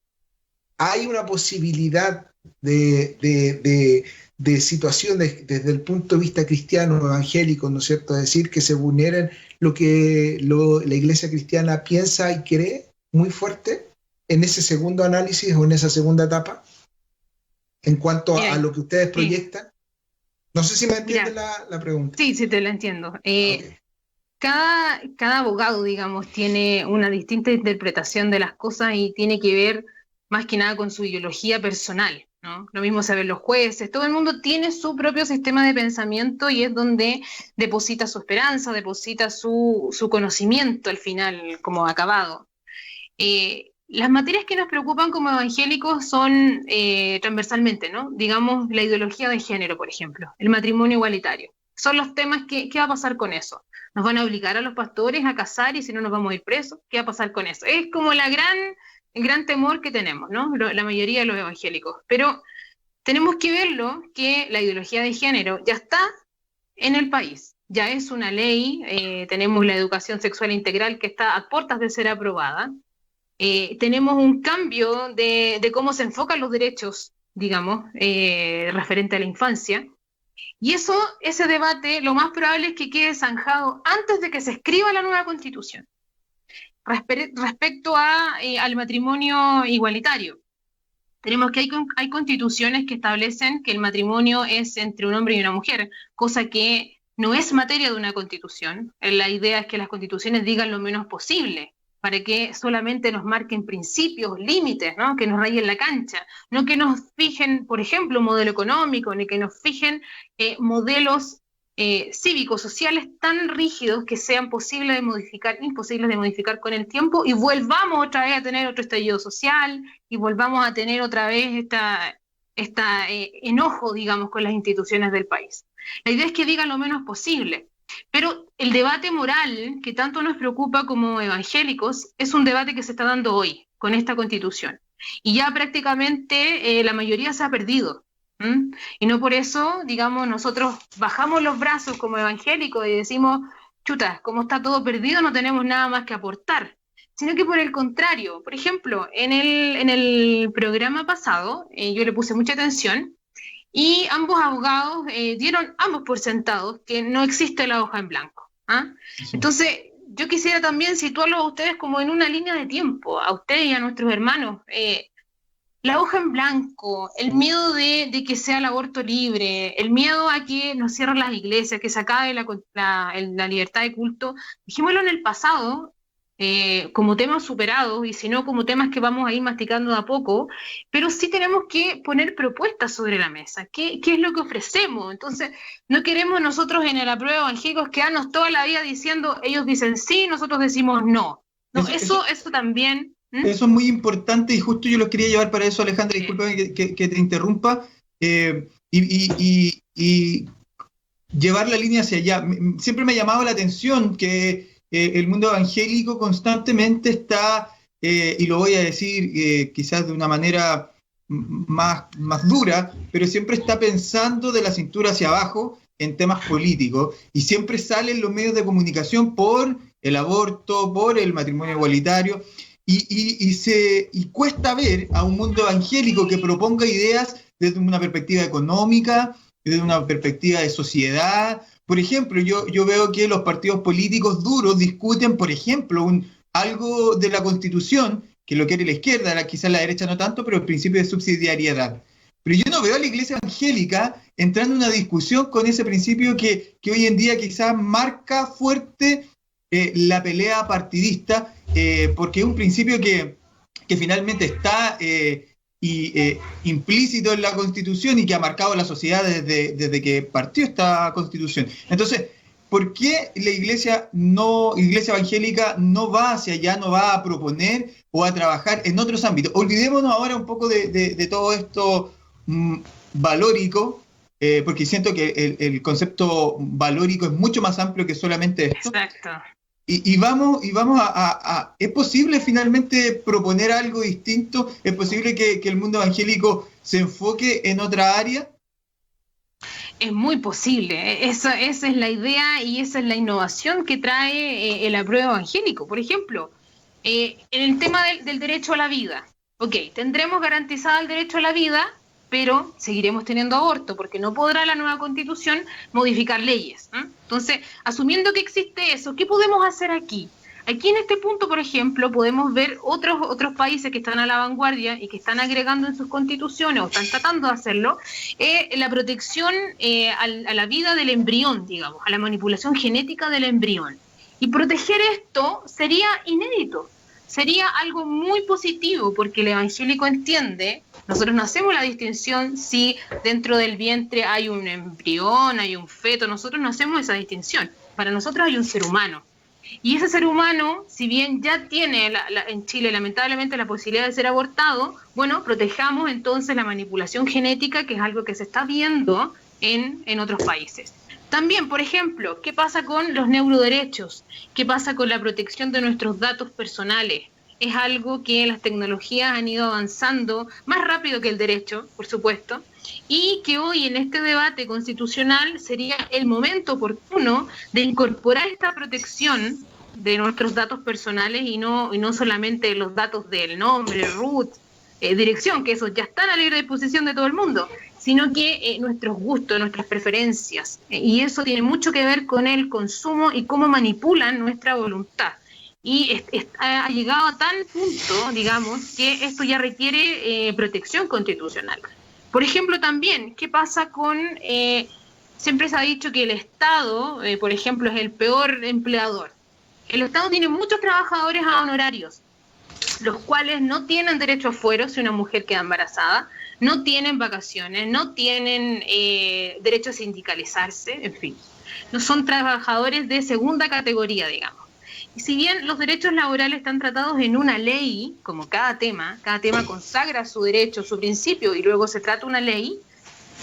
Hay una posibilidad de situaciones desde el punto de vista cristiano, evangélico, ¿no es cierto?, es decir, que se vulneren lo que la iglesia cristiana piensa y cree muy fuerte en ese segundo análisis o en esa segunda etapa, en cuanto a lo que ustedes proyectan. No sé si me entiende la pregunta. Sí, te la entiendo. Okay. Cada abogado, digamos, tiene una distinta interpretación de las cosas y tiene que ver más que nada con su ideología personal, ¿no? Lo mismo saben los jueces, todo el mundo tiene su propio sistema de pensamiento y es donde deposita su esperanza, deposita su conocimiento al final como acabado. las materias que nos preocupan como evangélicos son transversalmente, ¿no? Digamos, la ideología de género, por ejemplo, el matrimonio igualitario. Son los temas ¿qué va a pasar con eso? ¿Nos van a obligar a los pastores a casar y si no nos vamos a ir presos? ¿Qué va a pasar con eso? Es como el gran temor que tenemos, ¿no? La mayoría de los evangélicos. Pero tenemos que verlo que la ideología de género ya está en el país, ya es una ley, tenemos la educación sexual integral que está a puertas de ser aprobada, tenemos un cambio de cómo se enfocan los derechos, digamos, referente a la infancia, y ese debate lo más probable es que quede zanjado antes de que se escriba la nueva Constitución. Respecto al matrimonio igualitario, tenemos que hay constituciones que establecen que el matrimonio es entre un hombre y una mujer, cosa que no es materia de una constitución. La idea es que las constituciones digan lo menos posible, para que solamente nos marquen principios, límites, ¿no? Que nos rayen la cancha, no que nos fijen, por ejemplo, un modelo económico, ni que nos fijen modelos cívicos, sociales tan rígidos que sean imposibles de modificar con el tiempo, y volvamos otra vez a tener otro estallido social, y volvamos a tener otra vez esta enojo, digamos, con las instituciones del país. La idea es que digan lo menos posible. Pero el debate moral que tanto nos preocupa como evangélicos es un debate que se está dando hoy con esta Constitución. Y ya prácticamente la mayoría se ha perdido. Y no por eso, digamos, nosotros bajamos los brazos como evangélicos y decimos, chuta, como está todo perdido no tenemos nada más que aportar. Sino que por el contrario, por ejemplo, en el programa pasado, yo le puse mucha atención, y ambos abogados dieron ambos por sentados que no existe la hoja en blanco. Sí. Entonces, yo quisiera también situarlos a ustedes como en una línea de tiempo, a ustedes y a nuestros hermanos. La hoja en blanco, el miedo de que sea el aborto libre, el miedo a que nos cierren las iglesias, que se acabe la libertad de culto, dijémoslo en el pasado, como temas superados, y si no como temas que vamos a ir masticando de a poco, pero sí tenemos que poner propuestas sobre la mesa. ¿Qué es lo que ofrecemos? Entonces, no queremos nosotros en el apruebo evangélicos quedarnos toda la vida diciendo, ellos dicen sí, nosotros decimos no. Eso también... Eso es muy importante, y justo yo los quería llevar para eso, Alejandra, discúlpame que te interrumpa, y llevar la línea hacia allá. Siempre me ha llamado la atención que el mundo evangélico constantemente está, y lo voy a decir quizás de una manera más dura, pero siempre está pensando de la cintura hacia abajo en temas políticos, y siempre salen los medios de comunicación por el aborto, por el matrimonio igualitario, y cuesta ver a un mundo evangélico que proponga ideas desde una perspectiva económica, desde una perspectiva de sociedad. Por ejemplo, yo veo que los partidos políticos duros discuten, por ejemplo, algo de la Constitución, que lo quiere la izquierda, quizás la derecha no tanto, pero el principio de subsidiariedad. Pero yo no veo a la iglesia evangélica entrando en una discusión con ese principio que hoy en día quizás marca fuerte la pelea partidista, porque es un principio que finalmente está implícito en la Constitución y que ha marcado la sociedad desde que partió esta Constitución. Entonces, ¿por qué la iglesia evangélica no va hacia allá, no va a proponer o a trabajar en otros ámbitos? Olvidémonos ahora un poco de todo esto valórico, porque siento que el concepto valórico es mucho más amplio que solamente esto. Exacto. Y vamos a ¿es posible finalmente proponer algo distinto? ¿Es posible que el mundo evangélico se enfoque en otra área? Es muy posible. Esa es la idea y esa es la innovación que trae el apruebo evangélico. Por ejemplo, en el tema del derecho a la vida. Ok, tendremos garantizado el derecho a la vida, pero seguiremos teniendo aborto, porque no podrá la nueva Constitución modificar leyes. Entonces, asumiendo que existe eso, ¿qué podemos hacer aquí? Aquí en este punto, por ejemplo, podemos ver otros países que están a la vanguardia y que están agregando en sus constituciones, o están tratando de hacerlo, la protección a la vida del embrión, digamos, a la manipulación genética del embrión. Y proteger esto sería inédito. Sería algo muy positivo, porque el evangélico entiende, nosotros no hacemos la distinción si dentro del vientre hay un embrión, hay un feto, nosotros no hacemos esa distinción. Para nosotros hay un ser humano. Y ese ser humano, si bien ya tiene en Chile lamentablemente la posibilidad de ser abortado, bueno, protejamos entonces la manipulación genética, que es algo que se está viendo en otros países. También, por ejemplo, ¿qué pasa con los neuroderechos? ¿Qué pasa con la protección de nuestros datos personales? Es algo que las tecnologías han ido avanzando más rápido que el derecho, por supuesto, y que hoy en este debate constitucional sería el momento oportuno de incorporar esta protección de nuestros datos personales y no solamente los datos del nombre, root, dirección, que eso ya está a la libre disposición de todo el mundo, sino que nuestros gustos, nuestras preferencias, y eso tiene mucho que ver con el consumo y cómo manipulan nuestra voluntad. Y ha llegado a tal punto, digamos, que esto ya requiere protección constitucional. Por ejemplo, también, ¿qué pasa con...? Siempre se ha dicho que el Estado, por ejemplo, es el peor empleador. El Estado tiene muchos trabajadores honorarios, los cuales no tienen derecho a fuero si una mujer queda embarazada, no tienen vacaciones, no tienen derecho a sindicalizarse, en fin. No son trabajadores de segunda categoría, digamos. Y si bien los derechos laborales están tratados en una ley, como cada tema consagra su derecho, su principio, y luego se trata una ley,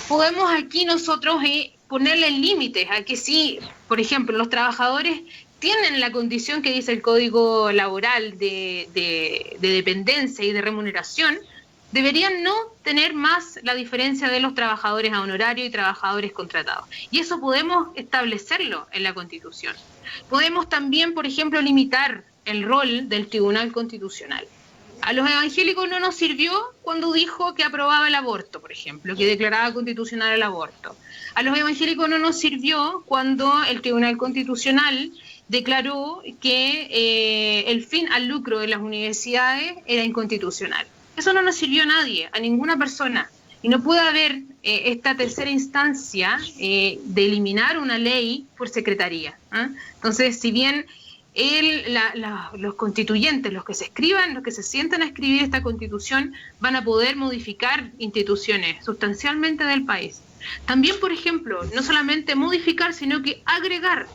podemos aquí nosotros ponerle límites a que si, por ejemplo, los trabajadores tienen la condición que dice el Código Laboral de dependencia y de remuneración, deberían no tener más la diferencia de los trabajadores a honorario y trabajadores contratados. Y eso podemos establecerlo en la Constitución. Podemos también, por ejemplo, limitar el rol del Tribunal Constitucional. A los evangélicos no nos sirvió cuando dijo que aprobaba el aborto, por ejemplo, que declaraba constitucional el aborto. A los evangélicos no nos sirvió cuando el Tribunal Constitucional declaró que el fin al lucro de las universidades era inconstitucional. Eso no nos sirvió a nadie, a ninguna persona. Y no puede haber esta tercera instancia de eliminar una ley por secretaría. Entonces, si bien los constituyentes, los que se escriban, los que se sientan a escribir esta constitución, van a poder modificar instituciones sustancialmente del país. También, por ejemplo, no solamente modificar, sino que agregar.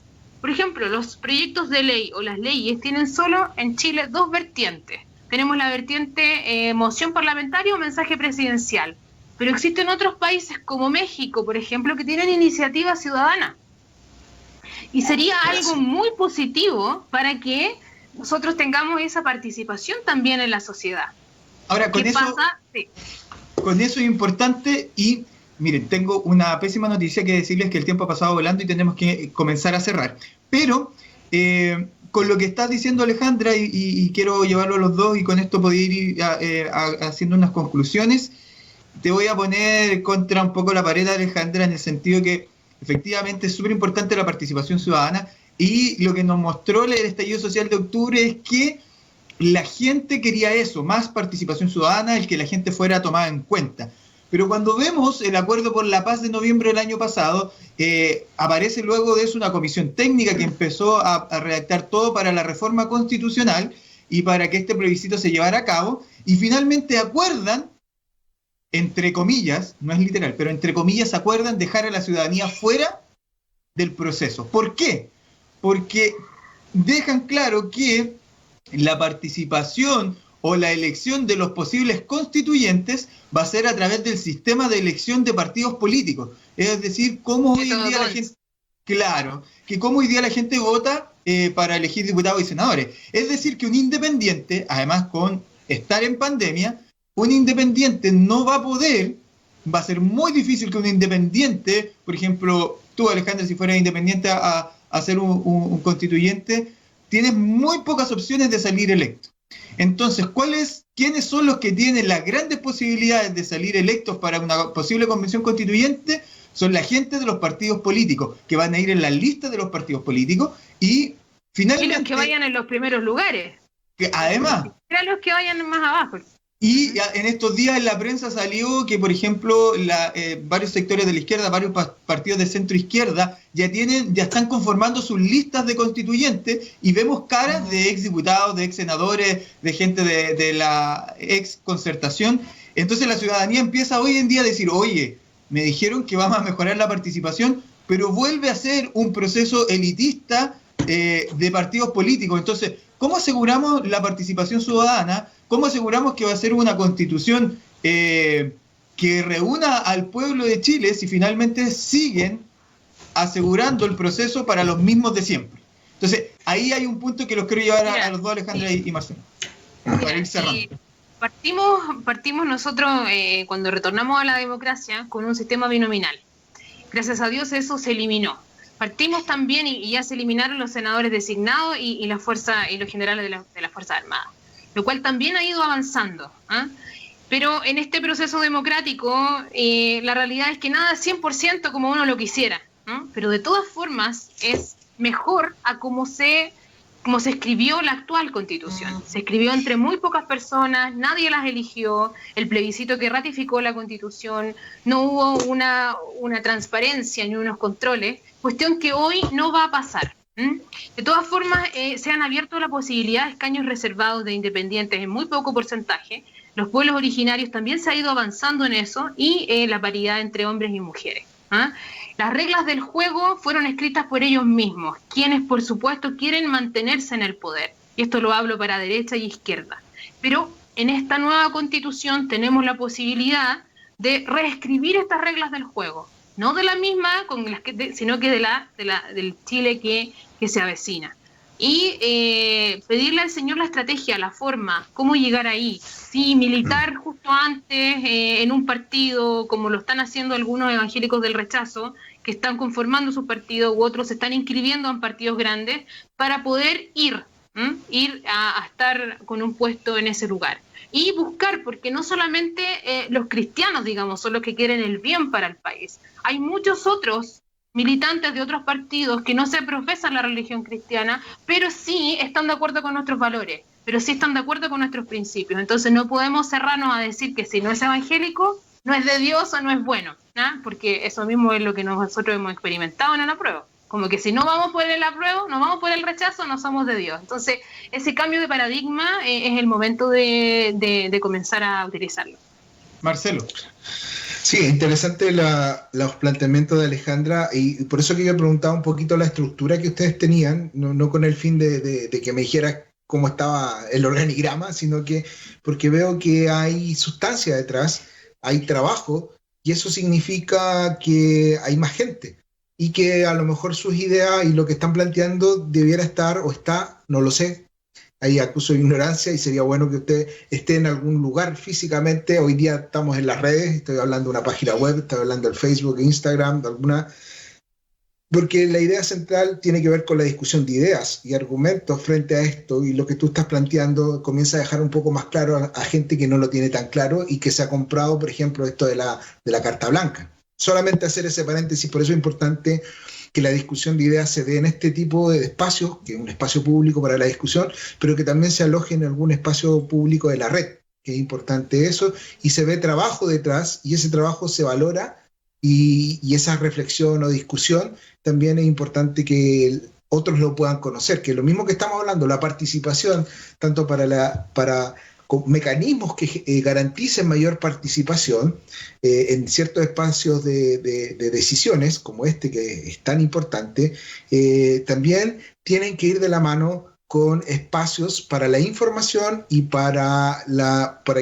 Por ejemplo, los proyectos de ley o las leyes tienen solo en Chile dos vertientes. Tenemos la vertiente moción parlamentaria o mensaje presidencial. Pero existen otros países como México, por ejemplo, que tienen iniciativa ciudadana. Y sería algo muy positivo para que nosotros tengamos esa participación también en la sociedad. Ahora, con eso es importante y, miren, tengo una pésima noticia que decirles, que el tiempo ha pasado volando y tenemos que comenzar a cerrar. Pero, con lo que estás diciendo, Alejandra, y quiero llevarlo a los dos y con esto poder ir haciendo unas conclusiones, te voy a poner contra un poco la pared, Alejandra, en el sentido que efectivamente es súper importante la participación ciudadana, y lo que nos mostró el estallido social de octubre es que la gente quería eso, más participación ciudadana, el que la gente fuera tomada en cuenta. Pero cuando vemos el Acuerdo por la Paz de noviembre del año pasado, aparece luego de eso una comisión técnica que empezó a redactar todo para la reforma constitucional y para que este plebiscito se llevara a cabo, y finalmente acuerdan, entre comillas, no es literal, pero entre comillas acuerdan dejar a la ciudadanía fuera del proceso. ¿Por qué? Porque dejan claro que la participación o la elección de los posibles constituyentes va a ser a través del sistema de elección de partidos políticos. Es decir, cómo hoy en día la gente... Claro, que cómo hoy día la gente vota para elegir diputados y senadores. Es decir, que un independiente, además con estar en pandemia, un independiente no va a poder, va a ser muy difícil que un independiente, por ejemplo, tú, Alejandra, si fueras independiente a ser un constituyente, tienes muy pocas opciones de salir electo. Entonces, ¿quiénes son los que tienen las grandes posibilidades de salir electos para una posible convención constituyente? Son la gente de los partidos políticos, que van a ir en la lista de los partidos políticos y finalmente... Y los que vayan en los primeros lugares. Que además... Eran los que vayan más abajo. Y en estos días en la prensa salió que, por ejemplo, varios sectores de la izquierda, varios partidos de centro izquierda ya están conformando sus listas de constituyentes, y vemos caras de exdiputados, de ex senadores, de gente de la ex concertación. Entonces la ciudadanía empieza hoy en día a decir, oye, me dijeron que vamos a mejorar la participación, pero vuelve a ser un proceso elitista de partidos políticos. Entonces, ¿cómo aseguramos la participación ciudadana? ¿Cómo aseguramos que va a ser una constitución que reúna al pueblo de Chile si finalmente siguen asegurando el proceso para los mismos de siempre? Entonces, ahí hay un punto que los quiero llevar a los dos, Alejandra y Marcelo, para ir cerrando. Partimos nosotros, cuando retornamos a la democracia, con un sistema binominal. Gracias a Dios eso se eliminó. Partimos también y ya se eliminaron los senadores designados y los generales de las Fuerzas Armadas, lo cual también ha ido avanzando, ¿eh? Pero en este proceso democrático la realidad es que nada es 100% como uno lo quisiera, ¿no? Pero de todas formas es mejor a como se escribió la actual Constitución. Se escribió entre muy pocas personas, nadie las eligió, el plebiscito que ratificó la Constitución, no hubo una transparencia ni unos controles, cuestión que hoy no va a pasar. De todas formas, se han abierto la posibilidad de escaños reservados de independientes en muy poco porcentaje. Los pueblos originarios también se ha ido avanzando en eso, y la paridad entre hombres y mujeres. Las reglas del juego fueron escritas por ellos mismos, quienes por supuesto quieren mantenerse en el poder. Y esto lo hablo para derecha y izquierda. Pero en esta nueva Constitución tenemos la posibilidad de reescribir estas reglas del juego. No de la misma, sino que del Chile que se avecina. Y pedirle al Señor la estrategia, la forma, cómo llegar ahí. Sí, militar justo antes en un partido, como lo están haciendo algunos evangélicos del rechazo, que están conformando su partido, u otros se están inscribiendo en partidos grandes, para poder ir a estar con un puesto en ese lugar. Y buscar, porque no solamente los cristianos, digamos, son los que quieren el bien para el país. Hay muchos otros militantes de otros partidos que no se profesan la religión cristiana, pero sí están de acuerdo con nuestros valores, pero sí están de acuerdo con nuestros principios. Entonces no podemos cerrarnos a decir que si no es evangélico, no es de Dios o no es bueno, ¿no? Porque eso mismo es lo que nosotros hemos experimentado en el apruebo. Como que si no vamos por el apruebo, no vamos por el rechazo, no somos de Dios. Entonces ese cambio de paradigma es el momento de comenzar a utilizarlo. Marcelo. Sí, interesante los planteamientos de Alejandra, y por eso que yo preguntaba un poquito la estructura que ustedes tenían, no con el fin de que me dijeras cómo estaba el organigrama, sino que porque veo que hay sustancia detrás, hay trabajo, y eso significa que hay más gente, y que a lo mejor sus ideas y lo que están planteando debiera estar o está, no lo sé. Ahí acuso de ignorancia, y sería bueno que usted esté en algún lugar físicamente. Hoy día estamos en las redes, estoy hablando de una página web, estoy hablando del Facebook, Instagram, de alguna, porque la idea central tiene que ver con la discusión de ideas y argumentos frente a esto, y lo que tú estás planteando comienza a dejar un poco más claro a gente que no lo tiene tan claro y que se ha comprado, por ejemplo, esto de la Carta Blanca. Solamente hacer ese paréntesis, por eso es importante que la discusión de ideas se dé en este tipo de espacios, que es un espacio público para la discusión, pero que también se aloje en algún espacio público de la red, que es importante eso, y se ve trabajo detrás, y ese trabajo se valora, y esa reflexión o discusión también es importante que otros lo puedan conocer, que es lo mismo que estamos hablando, la participación, tanto para con mecanismos que garanticen mayor participación en ciertos espacios de decisiones, como este que es tan importante, también tienen que ir de la mano con espacios para la información y para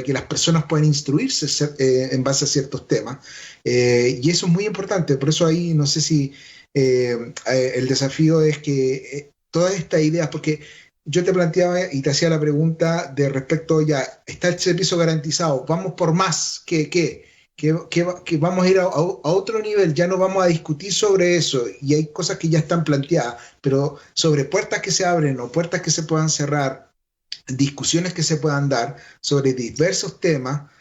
que las personas puedan instruirse en base a ciertos temas. Y eso es muy importante, por eso ahí no sé si el desafío es que todas estas ideas, porque yo te planteaba y te hacía la pregunta de respecto, ya está el servicio garantizado, vamos por más, que vamos a ir a otro nivel, ya no vamos a discutir sobre eso, y hay cosas que ya están planteadas, pero sobre puertas que se abren o puertas que se puedan cerrar, discusiones que se puedan dar sobre diversos temas,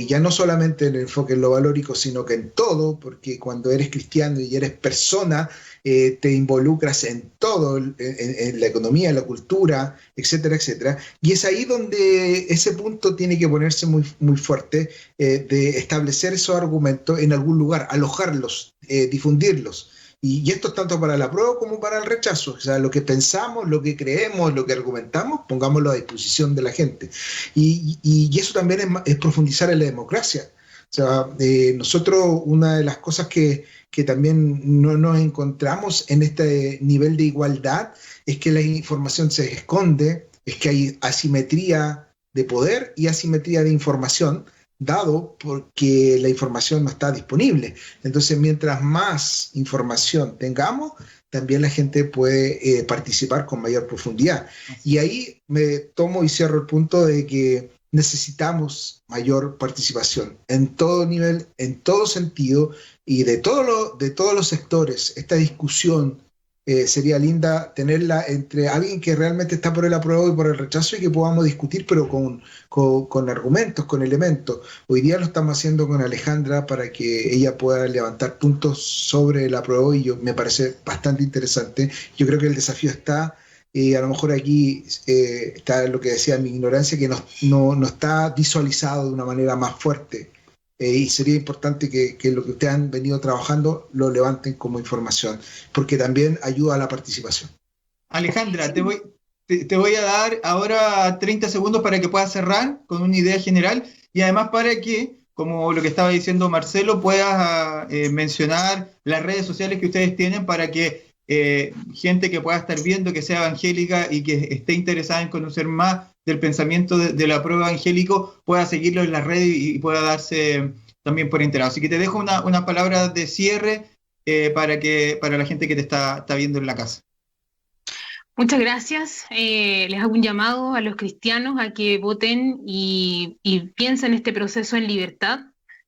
ya no solamente en el enfoque en lo valórico, sino que en todo, porque cuando eres cristiano y eres persona, te involucras en todo, en la economía, en la cultura, etcétera, etcétera. Y es ahí donde ese punto tiene que ponerse muy, muy fuerte, de establecer esos argumentos en algún lugar, alojarlos, difundirlos. Y esto es tanto para el apruebo como para el rechazo. O sea, lo que pensamos, lo que creemos, lo que argumentamos, pongámoslo a disposición de la gente. Y eso también es profundizar en la democracia. O sea, nosotros, una de las cosas que también no nos encontramos en este nivel de igualdad es que la información se esconde, es que hay asimetría de poder y asimetría de información, dado porque la información no está disponible. Entonces, mientras más información tengamos, también la gente puede participar con mayor profundidad. Y ahí me tomo y cierro el punto de que necesitamos mayor participación en todo nivel, en todo sentido, y de todos los sectores. Esta discusión sería linda tenerla entre alguien que realmente está por el apruebo y por el rechazo, y que podamos discutir, pero con argumentos, con elementos. Hoy día lo estamos haciendo con Alejandra para que ella pueda levantar puntos sobre el apruebo, y me parece bastante interesante. Yo creo que el desafío está, a lo mejor aquí está lo que decía mi ignorancia, que no está visualizado de una manera más fuerte. Y sería importante que lo que ustedes han venido trabajando lo levanten como información, porque también ayuda a la participación. Alejandra, te voy a dar ahora 30 segundos para que puedas cerrar con una idea general, y además para que, como lo que estaba diciendo Marcelo, puedas mencionar las redes sociales que ustedes tienen para que gente que pueda estar viendo, que sea evangélica y que esté interesada en conocer más del pensamiento de la prueba evangélico, pueda seguirlo en las redes y pueda darse también por enterado. Así que te dejo una palabra de cierre para la gente que te está viendo en la casa. Muchas gracias. Les hago un llamado a los cristianos a que voten y piensen este proceso en libertad,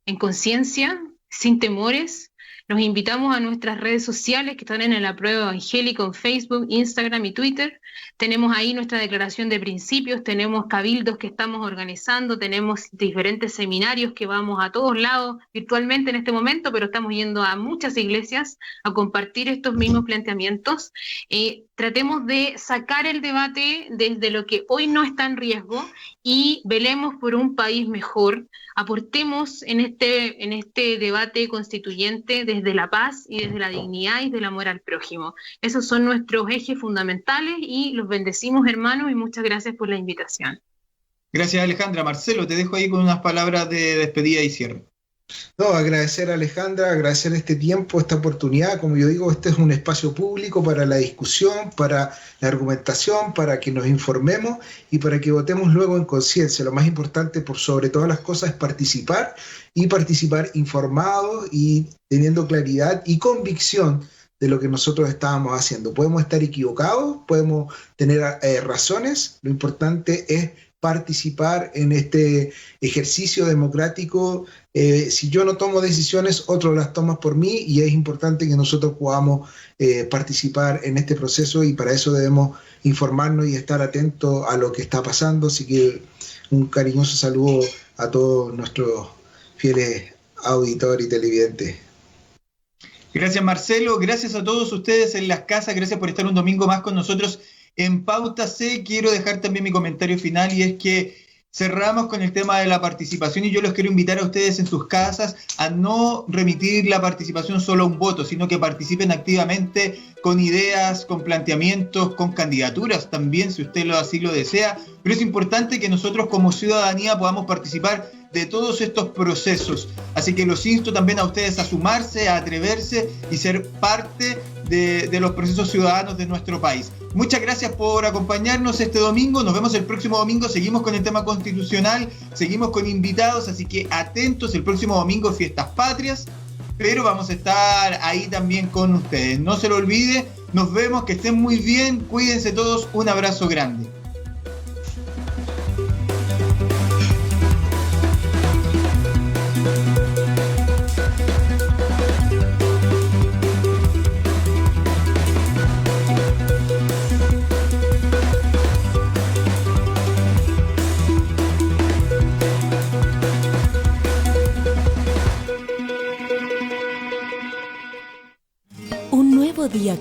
en conciencia, sin temores. Los invitamos a nuestras redes sociales que están en el apruebo evangélico en Facebook, Instagram y Twitter. Tenemos ahí nuestra declaración de principios, tenemos cabildos que estamos organizando, tenemos diferentes seminarios que vamos a todos lados virtualmente en este momento, pero estamos yendo a muchas iglesias a compartir estos mismos planteamientos. Tratemos de sacar el debate desde lo que hoy no está en riesgo y velemos por un país mejor. Aportemos en este debate constituyente desde la paz y desde la dignidad y del amor al prójimo. Esos son nuestros ejes fundamentales y los bendecimos, hermanos, y muchas gracias por la invitación. Gracias, Alejandra. Marcelo, te dejo ahí con unas palabras de despedida y cierre. No, agradecer a Alejandra, agradecer este tiempo, esta oportunidad. Como yo digo, este es un espacio público para la discusión, para la argumentación, para que nos informemos y para que votemos luego en conciencia. Lo más importante, por sobre todas las cosas, es participar, y participar informados y teniendo claridad y convicción de lo que nosotros estábamos haciendo. Podemos estar equivocados, podemos tener razones, lo importante es participar en este ejercicio democrático. Si yo no tomo decisiones, otro las toma por mí, y es importante que nosotros podamos participar en este proceso, y para eso debemos informarnos y estar atentos a lo que está pasando. Así que un cariñoso saludo a todos nuestros fieles auditores y televidentes. Gracias, Marcelo. Gracias a todos ustedes en las casas. Gracias por estar un domingo más con nosotros en Pauta C. Quiero dejar también mi comentario final, y es que cerramos con el tema de la participación, y yo los quiero invitar a ustedes en sus casas a no remitir la participación solo a un voto, sino que participen activamente con ideas, con planteamientos, con candidaturas también, si usted así lo desea. Pero es importante que nosotros como ciudadanía podamos participar de todos estos procesos. Así que los insto también a ustedes a sumarse, a atreverse y ser parte de los procesos ciudadanos de nuestro país. Muchas gracias por acompañarnos este domingo. Nos vemos el próximo domingo. Seguimos con el tema constitucional, seguimos con invitados, así que atentos. El próximo domingo, Fiestas Patrias, pero vamos a estar ahí también con ustedes. No se lo olvide. Nos vemos, que estén muy bien. Cuídense todos. Un abrazo grande. Un nuevo día